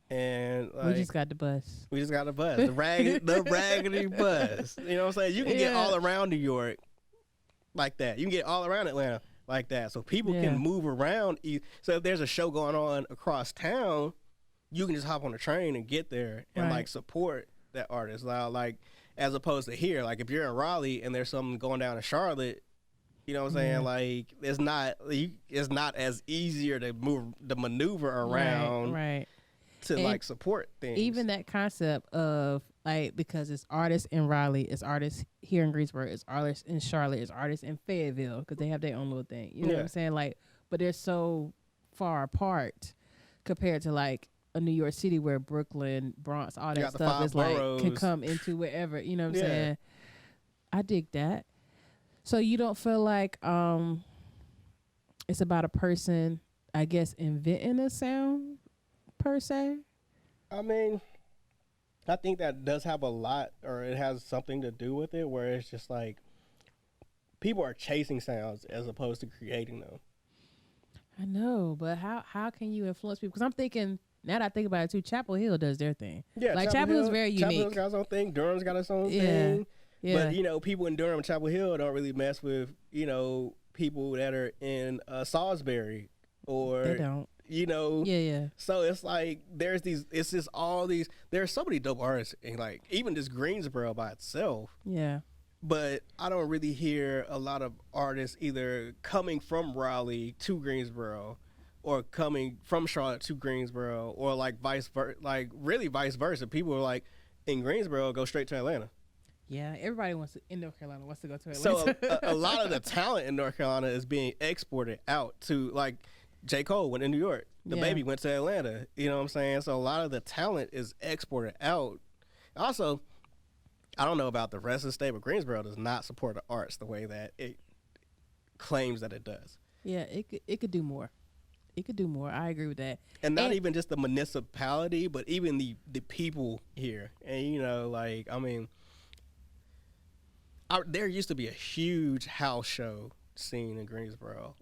S1: and
S2: we just got the bus.
S1: We just got the bus, the raggedy bus. You know what I'm saying? You can get all around New York like that. You can get all around Atlanta like that. So people can move around. So if there's a show going on across town, you can just hop on the train and get there and like support that artist. Like as opposed to here, like if you're in Raleigh and there's something going down in Charlotte, you know what I'm saying? Like it's not as easier to maneuver around.
S2: Right.
S1: To and like support things.
S2: Even that concept of like, because it's artists in Raleigh, it's artists here in Greensboro, it's artists in Charlotte, it's artists in Fayetteville, because they have their own little thing. You know what I'm saying? Like, but they're so far apart compared to like a New York City where Brooklyn, Bronx, all that stuff is
S1: boroughs.
S2: Like can come into wherever. You know what I'm saying? I dig that. So you don't feel like it's about a person, I guess, inventing a sound per se?
S1: I mean, I think that does have a lot, or it has something to do with it, where it's just like people are chasing sounds as opposed to creating them.
S2: I know, but how can you influence people? Because I'm thinking, now that I think about it too, Chapel Hill does their thing. Yeah, like Chapel Hill's very unique.
S1: Chapel Hill's got its own thing. Durham's got its own thing. Yeah. But, people in Durham and Chapel Hill don't really mess with, people that are in Salisbury or...
S2: They don't.
S1: So it's like there's so many dope artists, and like even just Greensboro by itself.
S2: Yeah.
S1: But I don't really hear a lot of artists either coming from Raleigh to Greensboro or coming from Charlotte to Greensboro, or like vice versa. Like really vice versa. People are like in Greensboro go straight to Atlanta.
S2: Yeah, everybody in North Carolina wants to go to Atlanta.
S1: So a lot of the talent in North Carolina is being exported out to, like, J. Cole went to New York. The Baby went to Atlanta. You know what I'm saying? So a lot of the talent is exported out. Also, I don't know about the rest of the state, but Greensboro does not support the arts the way that it claims that it does.
S2: Yeah, it could do more. It could do more. I agree with that.
S1: And not even just the municipality, but even the people here. And, there used to be a huge house show scene in Greensboro.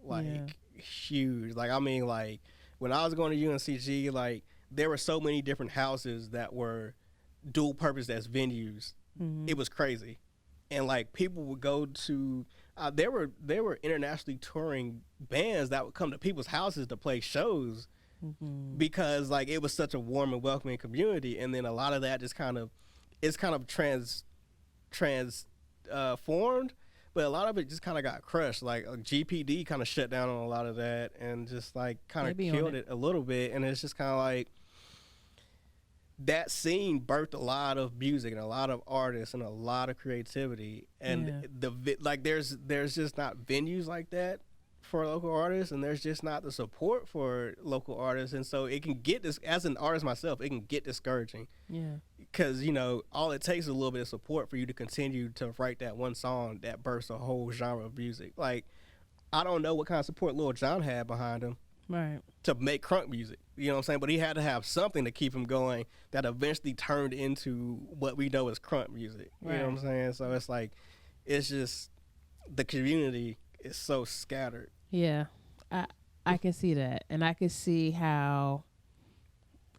S1: Huge. When I was going to UNCG, there were so many different houses that were dual purpose as venues. Mm-hmm. It was crazy. And people would go to there were internationally touring bands that would come to people's houses to play shows, because it was such a warm and welcoming community. And then a lot of that just formed, but a lot of it just kind of got crushed. GPD kind of shut down on a lot of that and just kind of killed it a little bit. And it's just kind of that scene birthed a lot of music and a lot of artists and a lot of creativity. And there's just not venues like that for local artists, and there's just not the support for local artists, and so it can get this. As an artist myself, it can get discouraging.
S2: Yeah.
S1: Because all it takes is a little bit of support for you to continue to write that one song that bursts a whole genre of music. Like, I don't know what kind of support Lil Jon had behind him,
S2: right,
S1: to make crunk music. You know what I'm saying? But he had to have something to keep him going that eventually turned into what we know as crunk music. You know what I'm saying? So it's like, it's just, the community is so scattered.
S2: Yeah, I can see that, and I can see how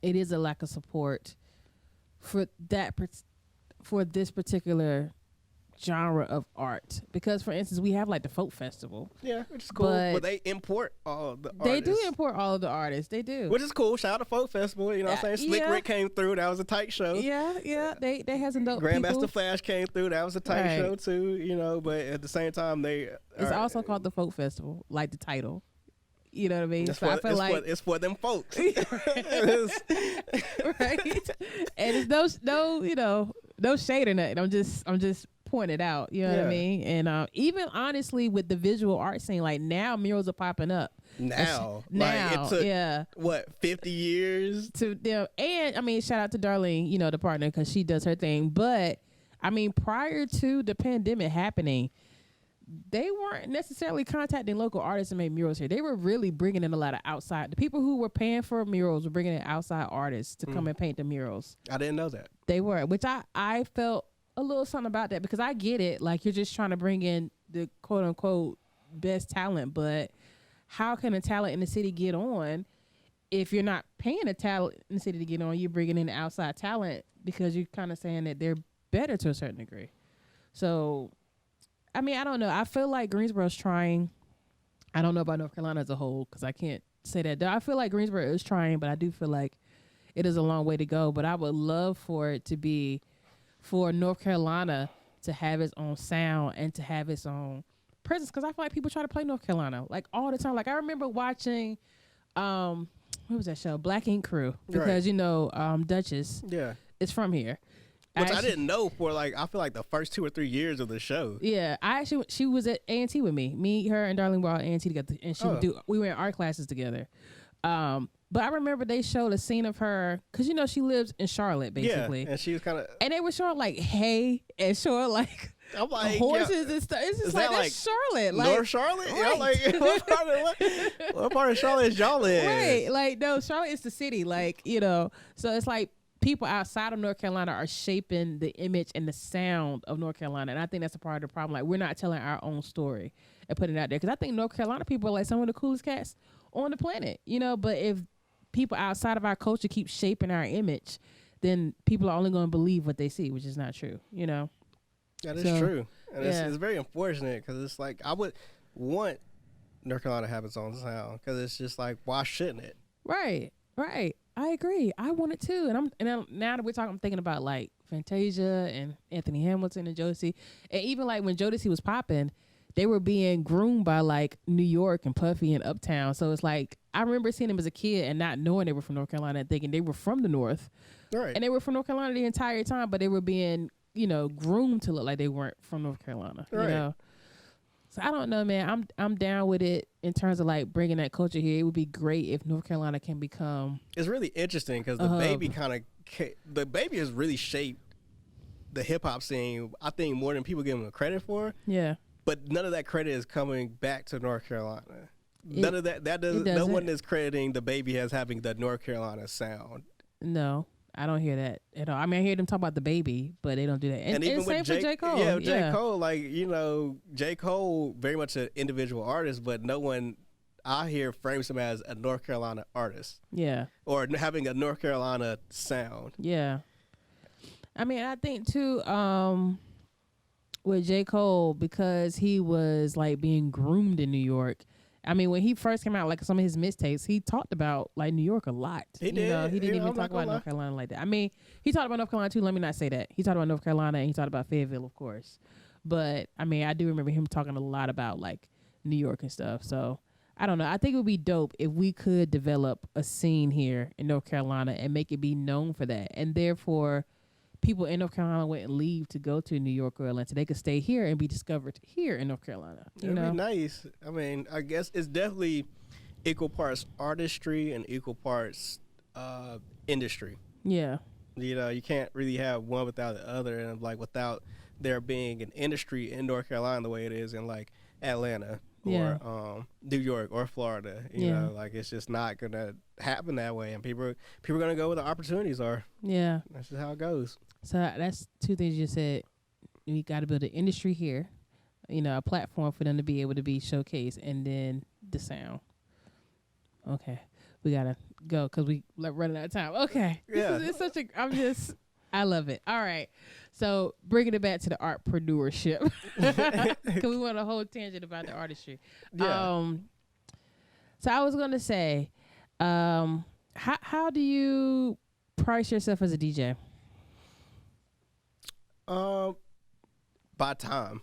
S2: it is a lack of support for this particular genre of art. Because, for instance, we have like the folk festival.
S1: Yeah, which is cool. But they import all the artists.
S2: They do import all of the artists. They do,
S1: which is cool. Shout out to folk festival. You know what I'm saying? Slick Rick came through. That was a tight show.
S2: Yeah. They had some dope
S1: Grandmaster
S2: people.
S1: Flash came through. That was a tight show too. But at the same time,
S2: it's also called the folk festival, like the title. You know what I mean?
S1: So I feel like it's for them folks.
S2: Right. And it's no shade in it. I'm just pointing it out. You know what I mean? And even honestly, with the visual art scene, like now murals are popping up.
S1: Now, it took, what, 50 years
S2: to them. And I mean, shout out to Darlene, the partner, because she does her thing. But I mean, prior to the pandemic happening, they weren't necessarily contacting local artists to make murals here. They were really bringing in a lot of outside. The people who were paying for murals were bringing in outside artists to come and paint the murals.
S1: I didn't know that.
S2: They were, which I felt a little something about that, because I get it. Like, you're just trying to bring in the quote unquote best talent, but how can a talent in the city get on if you're not paying a talent in the city to get on? You're bringing in outside talent because you're kind of saying that they're better to a certain degree. So, I mean, I don't know. I feel like Greensboro's trying. I don't know about North Carolina as a whole, because I can't say that. I feel like Greensboro is trying, but I do feel like it is a long way to go. But I would love for it to be for North Carolina to have its own sound and to have its own presence, because I feel like people try to play North Carolina like all the time. Like, I remember watching, what was that show? Black Ink Crew, because Duchess is from here.
S1: Which I didn't know for I feel like the first 2 or 3 years of the show.
S2: Yeah, she was at A&T with me. Me, her, and Darlene were all at A&T together, and we were in art classes together. But I remember they showed a scene of her, because she lives in Charlotte basically.
S1: Yeah, and she was kind of.
S2: And they were showing like hay and showing like. I'm like, horses and stuff. It's just that's Charlotte. Like,
S1: North Charlotte? Right. Like, what part of Charlotte is y'all in?
S2: Right. Like, no, Charlotte is the city. Like, so it's like people outside of North Carolina are shaping the image and the sound of North Carolina. And I think that's a part of the problem. Like, we're not telling our own story and putting it out there. Because I think North Carolina people are like some of the coolest cats on the planet. But if people outside of our culture keep shaping our image, then people are only going to believe what they see, which is not true,
S1: That is true. And it's very unfortunate, because it's like, I would want North Carolina to have its own sound, because it's just like, why shouldn't it?
S2: Right. I agree. I want it too. And now that we're talking, I'm thinking about like Fantasia and Anthony Hamilton and Jodeci. And even like when Jodeci was popping, they were being groomed by like New York and Puffy and Uptown. So it's like, I remember seeing them as a kid and not knowing they were from North Carolina and thinking they were from the North. Right. And they were from North Carolina the entire time, but they were being, groomed to look like they weren't from North Carolina. Right. So I don't know, man. I'm down with it in terms of like bringing that culture here. It would be great if North Carolina can become.
S1: It's really interesting because the baby has really shaped the hip hop scene. I think more than people give him credit for.
S2: Yeah.
S1: But none of that credit is coming back to North Carolina. None of that doesn't. No one is crediting the baby as having the North Carolina sound.
S2: No. I don't hear that at all. I mean, I hear them talk about the baby, but they don't do that. And even with J. Cole.
S1: Yeah, J. Cole, J. Cole, very much an individual artist, but no one I hear frames him as a North Carolina artist.
S2: Yeah.
S1: Or having a North Carolina sound.
S2: Yeah. I mean, I think too, with J. Cole, because he was like being groomed in New York. I mean, when he first came out, like some of his mixtapes, he talked about like New York a lot.
S1: He did.
S2: He didn't even talk about North Carolina like that. I mean, he talked about North Carolina too. Let me not say that. He talked about North Carolina and he talked about Fayetteville, of course. But I mean, I do remember him talking a lot about like New York and stuff. So I don't know. I think it would be dope if we could develop a scene here in North Carolina and make it be known for that. And therefore, people in North Carolina wouldn't leave to go to New York or Atlanta. They could stay here and be discovered here in North Carolina.
S1: It'd be nice. I mean, I guess it's definitely equal parts artistry and equal parts industry.
S2: Yeah.
S1: You know, you can't really have one without the other, and like without there being an industry in North Carolina the way it is in like Atlanta or New York or Florida. You know, like it's just not gonna happen that way, and people are gonna go where the opportunities are.
S2: Yeah,
S1: that's just how it goes.
S2: So that's two things you said. We got to build an industry here, you know, a platform for them to be able to be showcased, and then the sound. Okay, we gotta go because we running out of time. Okay,
S1: yeah,
S2: it's such a. I love it. All right, so bringing it back to the artpreneurship, because we want a whole tangent about the artistry.
S1: Yeah.
S2: So I was gonna say, how do you price yourself as a DJ?
S1: By time.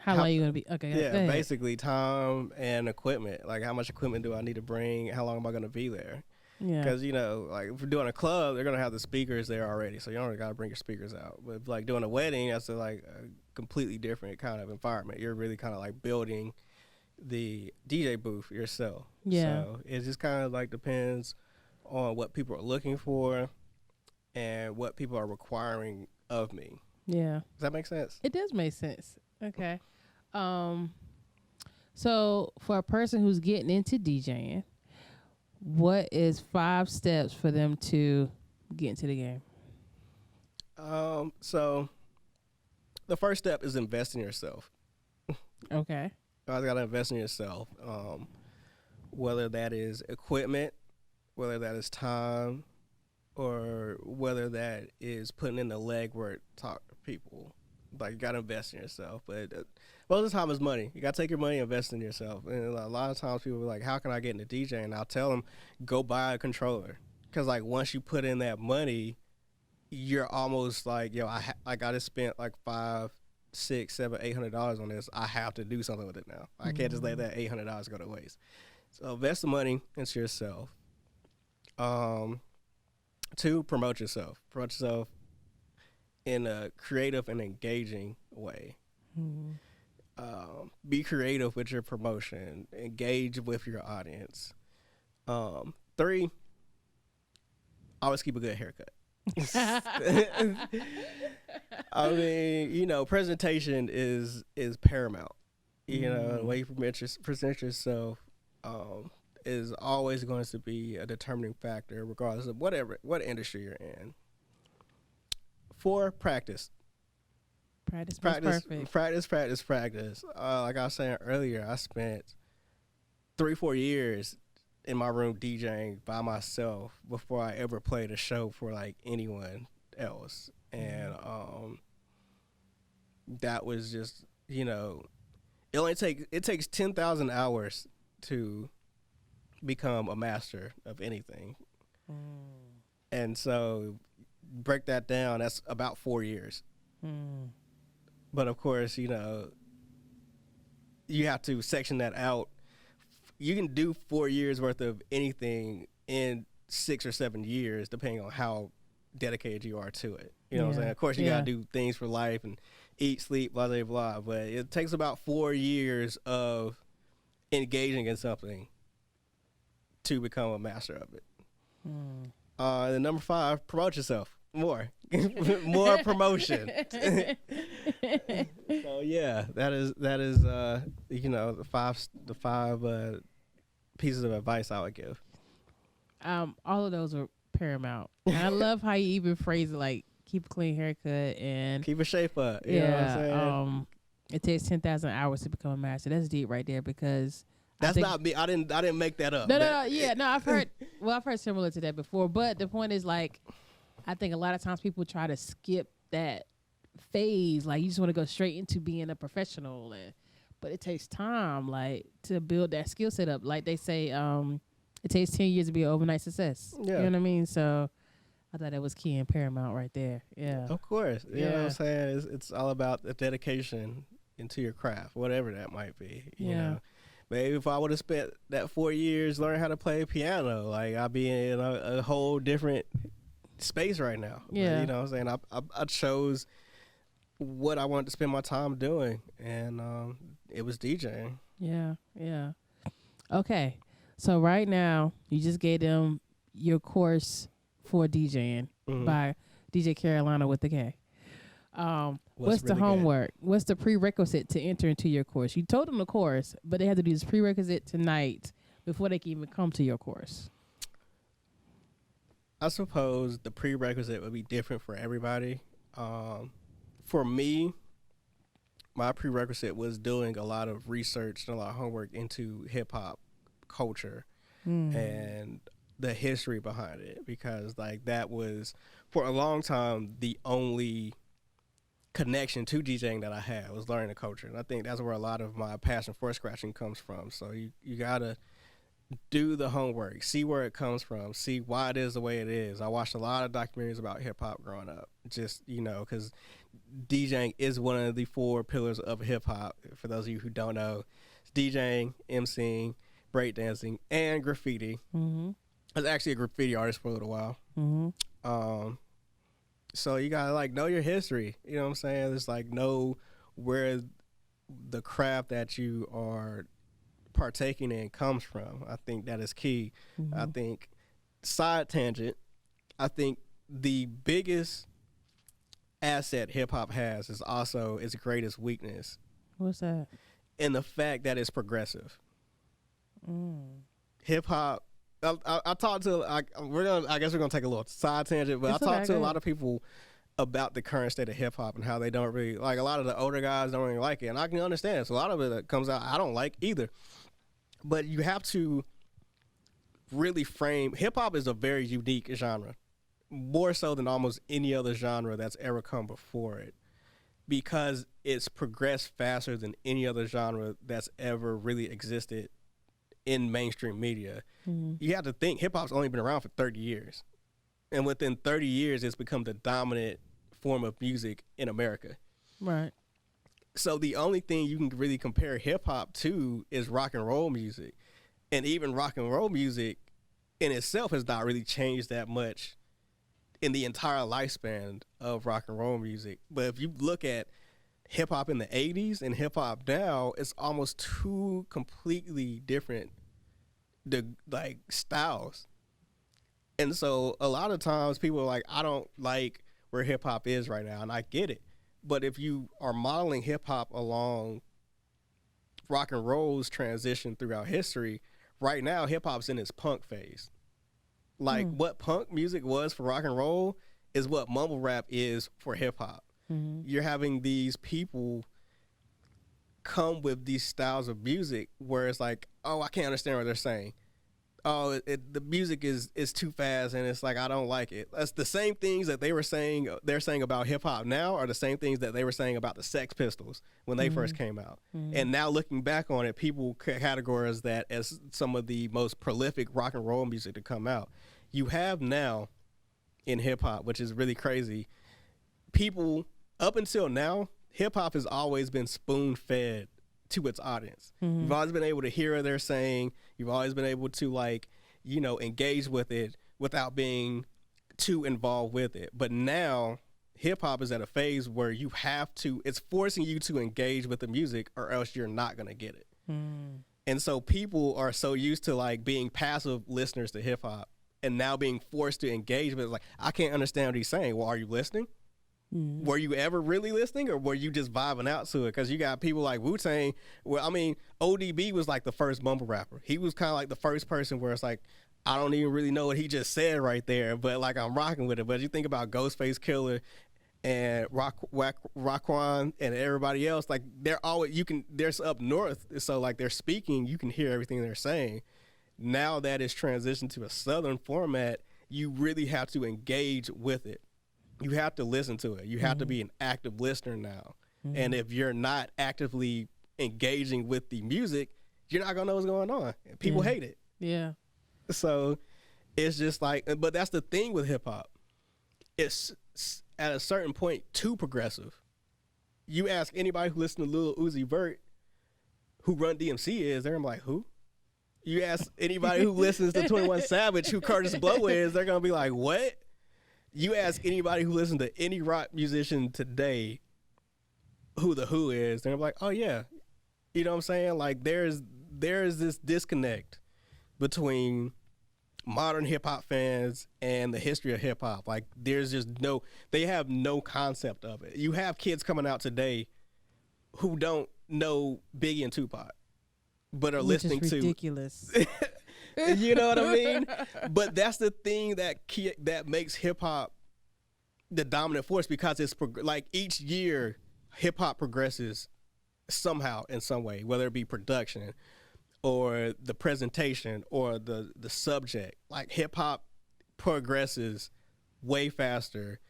S2: How long are you gonna be? Okay.
S1: Yeah, basically time and equipment. Like, how much equipment do I need to bring? How long am I gonna be there? Yeah. Because, you know, like if we're doing a club, they're gonna have the speakers there already, so you don't gotta bring your speakers out. But like doing a wedding, that's like a completely different kind of environment. You're really kind of like building the DJ booth yourself. Yeah. So it just kind of like depends on what people are looking for and what people are requiring of me. Yeah. Does that make sense?
S2: It does make sense. Okay. So for a person who's getting into DJing, what is 5 steps for them to get into the game?
S1: So the first step is invest in yourself.
S2: Okay.
S1: You gotta invest in yourself. Whether that is equipment, whether that is time, or whether that is putting in the legwork to talk to people. Like, you gotta invest in yourself. But most of the time it's money. You gotta take your money and invest in yourself. And a lot of times people are like, how can I get into DJing? And I'll tell them, go buy a controller. Because like once you put in that money, you're almost like, yo, I just spent like $500, $600, $700, $800 on this. I have to do something with it now. I can't just let that $800 go to waste. So invest the money into yourself. 2, promote yourself. Promote yourself in a creative and engaging way. Be creative with your promotion. Engage with your audience. 3, always keep a good haircut. I mean, you know, presentation is paramount. You know, the way you present yourself is always going to be a determining factor, regardless of what industry you're in. 4, practice. Practice. Like I was saying earlier, I spent 3-4 years in my room DJing by myself before I ever played a show for like anyone else. And that was just, you know, it takes 10,000 hours to become a master of anything. And so break that down, that's about 4 years. But of course, you know, you have to section that out. You can do 4 years worth of anything in 6 or 7 years, depending on how dedicated you are to it. You know what I'm saying? Of course, you got to do things for life and eat, sleep, blah, blah, blah. But it takes about 4 years of engaging in something to become a master of it. And then number 5, promote yourself more. More promotion. So yeah, that is you know, the five pieces of advice I would give.
S2: All of those are paramount. And I love how you even phrase it like keep a clean haircut and
S1: keep a shape up. You know what I'm saying?
S2: It takes 10,000 hours to become a master. That's deep right there, because
S1: that's not me. I didn't make that up.
S2: No. I've heard similar to that before. But the point is, like, I think a lot of times people try to skip that phase. Like, you just want to go straight into being a professional, but it takes time, like, to build that skill set up. Like they say, it takes 10 years to be an overnight success. Yeah. You know what I mean? So I thought that was key and paramount right there. Yeah.
S1: Of course. You know what I'm saying? It's all about the dedication into your craft, whatever that might be. You know? Maybe if I would have spent that 4 years learning how to play piano, like, I'd be in a whole different space right now.
S2: Yeah.
S1: You know what I'm saying? I chose what I wanted to spend my time doing, and it was DJing.
S2: Yeah, yeah. Okay, so right now you just gave them your course for DJing by DJ Karolina with the K. What's the homework? What's the prerequisite to enter into your course? You told them the course, but they had to do this prerequisite tonight before they can even come to your course.
S1: I suppose the prerequisite would be different for everybody. For me, my prerequisite was doing a lot of research and a lot of homework into hip-hop culture and the history behind it, because like that was for a long time the only connection to DJing that I had was learning the culture. And I think that's where a lot of my passion for scratching comes from. So you gotta do the homework, see where it comes from, see why it is the way it is. I watched a lot of documentaries about hip-hop growing up, just, you know, because DJing is one of the 4 pillars of hip-hop. For those of you who don't know, it's DJing, MCing, breakdancing, and graffiti. I was actually a graffiti artist for a little while. So you gotta like know your history, you know what I'm saying? It's like know where the craft that you are partaking in comes from. I think that is key. I think, side tangent, I think the biggest asset hip hop has is also its greatest weakness.
S2: What's that?
S1: In the fact that it's progressive. Hip hop. I talked to. I guess we're gonna take a little side tangent, but I talked to a lot of people about the current state of hip hop and how they don't really like. A lot of the older guys don't really like it, and I can understand. So a lot of it that comes out I don't like either. But you have to really frame. Hip hop is a very unique genre, more so than almost any other genre that's ever come before it, because it's progressed faster than any other genre that's ever really existed in mainstream media. You have to think hip-hop's only been around for 30 years. And within 30 years, it's become the dominant form of music in America.
S2: Right.
S1: So the only thing you can really compare hip-hop to is rock and roll music. And even rock and roll music in itself has not really changed that much in the entire lifespan of rock and roll music. But if you look at hip-hop in the 80s and hip-hop now, it's almost 2 completely different styles. And so a lot of times people are like, I don't like where hip-hop is right now, and I get it. But if you are modeling hip-hop along rock and roll's transition throughout history, right now hip-hop's in its punk phase. Like what punk music was for rock and roll is what mumble rap is for hip-hop. You're having these people come with these styles of music where it's like, oh, I can't understand what they're saying. Oh, the music is too fast, and it's like, I don't like it. That's the same things that they're saying about hip hop now are the same things that they were saying about the Sex Pistols when they first came out. And now looking back on it, people categorize that as some of the most prolific rock and roll music to come out. You have now in hip hop, which is really crazy, people up until now, hip hop has always been spoon fed to its audience. You've always been able to hear what they're saying. You've always been able to engage with it without being too involved with it. But now hip hop is at a phase where it's forcing you to engage with the music or else you're not going to get it. And so people are so used to being passive listeners to hip hop and now being forced to engage with it. Like, I can't understand what he's saying. Well, are you listening? Were you ever really listening, or were you just vibing out to it? Because you got people like Wu-Tang. Well, I mean, ODB was like the first mumble rapper. He was kind of like the first person where it's like, I don't even really know what he just said right there, but I'm rocking with it. But you think about Ghostface Killer and Rakim and everybody else, they're always, there's up north, so they're speaking, you can hear everything they're saying. Now that it's transitioned to a southern format, you really have to engage with it. You have to listen to it. You have to be an active listener now. And if you're not actively engaging with the music, you're not gonna know what's going on. People hate it.
S2: Yeah.
S1: So it's just but that's the thing with hip hop. It's at a certain point too progressive. You ask anybody who listens to Lil Uzi Vert who Run DMC is, they're like, who? You ask anybody who listens to 21 Savage who Curtis Blow is, they're gonna be like, what? you ask anybody who listens to any rock musician today who the Who is, they're like, oh yeah. You know what I'm saying? Like there's this disconnect between modern hip hop fans and the history of hip hop. Like there's just they have no concept of it. You have kids coming out today who don't know Biggie and Tupac, but are listening to
S2: ridiculous.
S1: You know what I mean? But that's the thing that makes hip hop the dominant force, because it's like each year hip hop progresses somehow in some way, whether it be production or the presentation or the subject. Like hip hop progresses way faster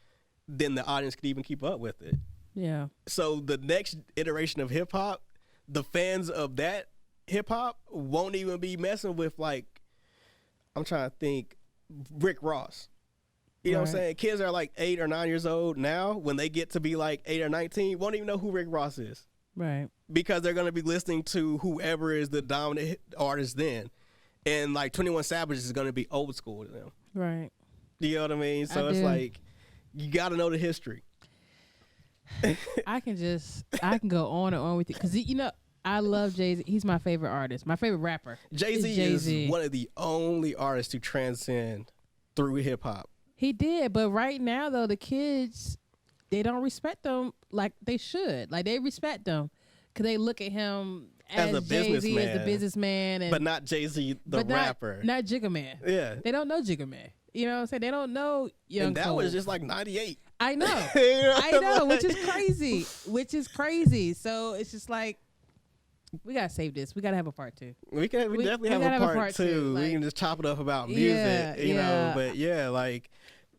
S1: than the audience could even keep up with it.
S2: Yeah.
S1: So the next iteration of hip hop, the fans of that hip hop won't even be messing with, like, I'm trying to think, Rick Ross. You know what I'm saying? Kids are like 8 or 9 years old now. When they get to be like 8 or 19, won't even know who Rick Ross is.
S2: Right.
S1: Because they're going to be listening to whoever is the dominant artist then. And like 21 Savage is going to be old school to them.
S2: Right.
S1: You know what I mean? So it's like, you got to know the history.
S2: I can go on and on with it. Because, you know, I love Jay-Z. He's my favorite artist. My favorite rapper.
S1: Jay-Z is one of the only artists to transcend through hip hop.
S2: He did. But right now, though, the kids, they don't respect them like they should. Like, they respect them because they look at him as a Jay-Z, as the businessman.
S1: But not Jay-Z, the rapper.
S2: Not Jigga Man.
S1: Yeah.
S2: They don't know Jigga Man. You know what I'm saying? They don't know Young
S1: And that
S2: Cole.
S1: was just like 98.
S2: I know. I know, which is crazy. So it's just like, we got to save this. We got to have a part 2.
S1: We definitely have a part 2. Like, we can just chop it up about music, you know. But yeah, like,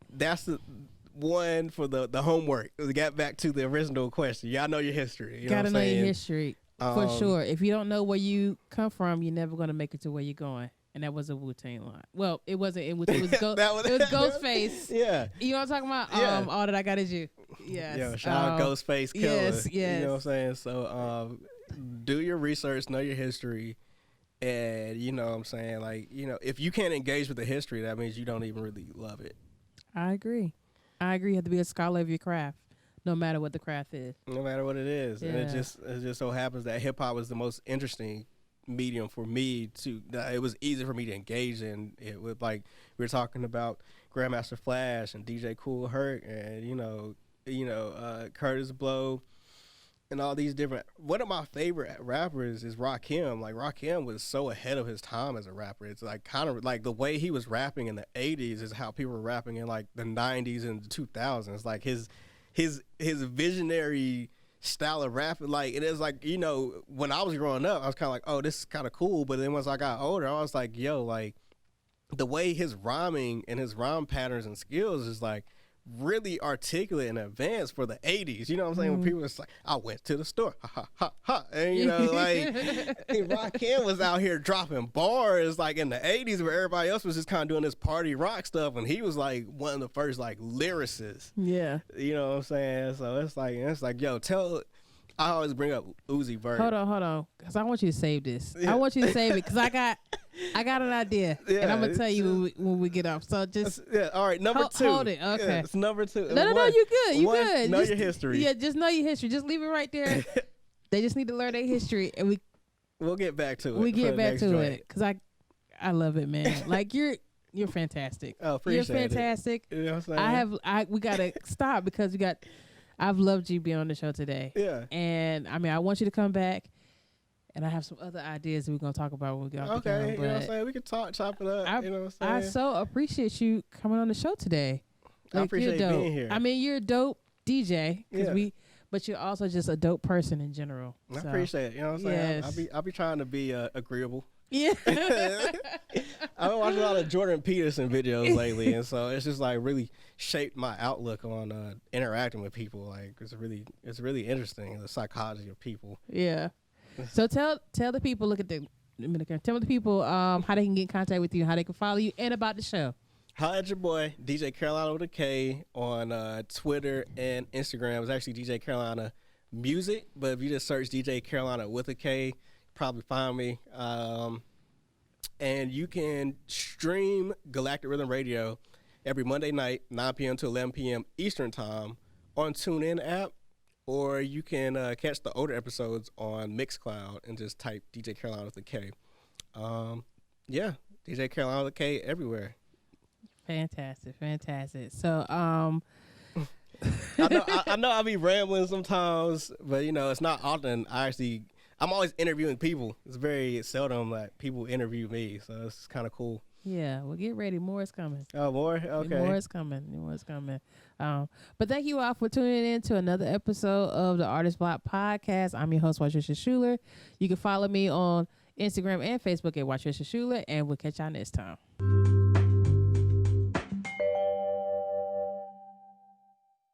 S1: that's the one for the homework. We got back to the original question. Y'all know your history. You
S2: gotta
S1: know
S2: your history for sure. If you don't know where you come from, you're never gonna make it to where you're going. And that was a Wu-Tang line. Well, it wasn't. It was it was Ghostface.
S1: Yeah.
S2: You know what I'm talking about? Yeah. All That I Got Is You. Yes.
S1: Yo, shout out Ghostface Killer.
S2: Yes.
S1: You know what I'm saying? So do your research, know your history, and you know what I'm saying? Like, you know, if you can't engage with the history, that means you don't even really love it.
S2: I agree. You have to be a scholar of your craft, no matter what the craft is.
S1: No matter what it is. Yeah. And it just so happens that hip hop was the most interesting medium for me it was easy for me to engage in it with. Like, we were talking about Grandmaster Flash and DJ Kool Herc and you know Curtis Blow and all these different. One of my favorite rappers is Rakim. Like, Rakim was so ahead of his time as a rapper. It's like kind of like the way he was rapping in the 80s is how people were rapping in like the 90s and the 2000s. Like his visionary style of rapping, like, it is like, you know, when I was growing up, I was kind of like, oh, this is kind of cool. But then once I got older, I was like, yo, like, the way his rhyming and his rhyme patterns and skills is like really articulate and advanced for the 80s. You know what I'm saying? When people was like, I went to the store, ha ha ha ha, and you know, like, Rakim was out here dropping bars like in the 80s where everybody else was just kind of doing this party rock stuff, and he was like one of the first like lyricists.
S2: Yeah.
S1: You know what I'm saying? So it's like, yo, I always bring up Uzi Vert.
S2: Hold on, because I want you to save this. Yeah. I want you to save it because I got an idea, and I'm gonna tell you when we get off. So just
S1: all right, number 2. Hold it, okay. Yeah, it's number 2.
S2: No, you good. You good.
S1: Know your history.
S2: Yeah, just know your history. Just leave it right there. They just need to learn their history, and
S1: we'll get back to it.
S2: We get back to it because I love it, man. Like, you're fantastic.
S1: Oh, appreciate
S2: You're fantastic.
S1: It. You know what I'm saying?
S2: We gotta stop because I've loved you being on the show today.
S1: Yeah.
S2: And I mean, I want you to come back, and I have some other ideas that we're gonna talk about when we get off the camera.
S1: You know what I'm saying? We can chop it up. You know what I'm saying?
S2: I so appreciate you coming on the show today. Like,
S1: I appreciate being here.
S2: I mean, you're a dope DJ but you're also just a dope person in general.
S1: I appreciate it. You know what I'm saying? Yes. I'll be trying to be agreeable.
S2: Yeah.
S1: I've been watching a lot of Jordan Peterson videos lately, and so it's just like really shaped my outlook on interacting with people. Like, it's really interesting, the psychology of people.
S2: Yeah. So tell the people, tell the people how they can get in contact with you, how they can follow you, and about the show.
S1: Holla at your boy, DJ Karolina with a K, on Twitter and Instagram. It's actually DJ Karolina Music, but if you just search DJ Karolina with a K, probably find me. And you can stream Galactic Rhythm Radio every Monday night, 9 p.m. to 11 p.m. Eastern Time on TuneIn app, or you can catch the older episodes on Mixcloud and just type DJ Karolina with a K. Yeah, DJ Karolina with a K everywhere.
S2: Fantastic. So,
S1: I know I be rambling sometimes, but it's not often. I'm always interviewing people. It's very seldom that people interview me, so it's kind of cool.
S2: Yeah, well, get ready. More is coming.
S1: Oh, more? Okay.
S2: More is coming. But thank you all for tuning in to another episode of the Artist Bloc podcast. I'm your host, Patricia Schuler. You can follow me on Instagram and Facebook at Patricia Schuler, and we'll catch y'all next time.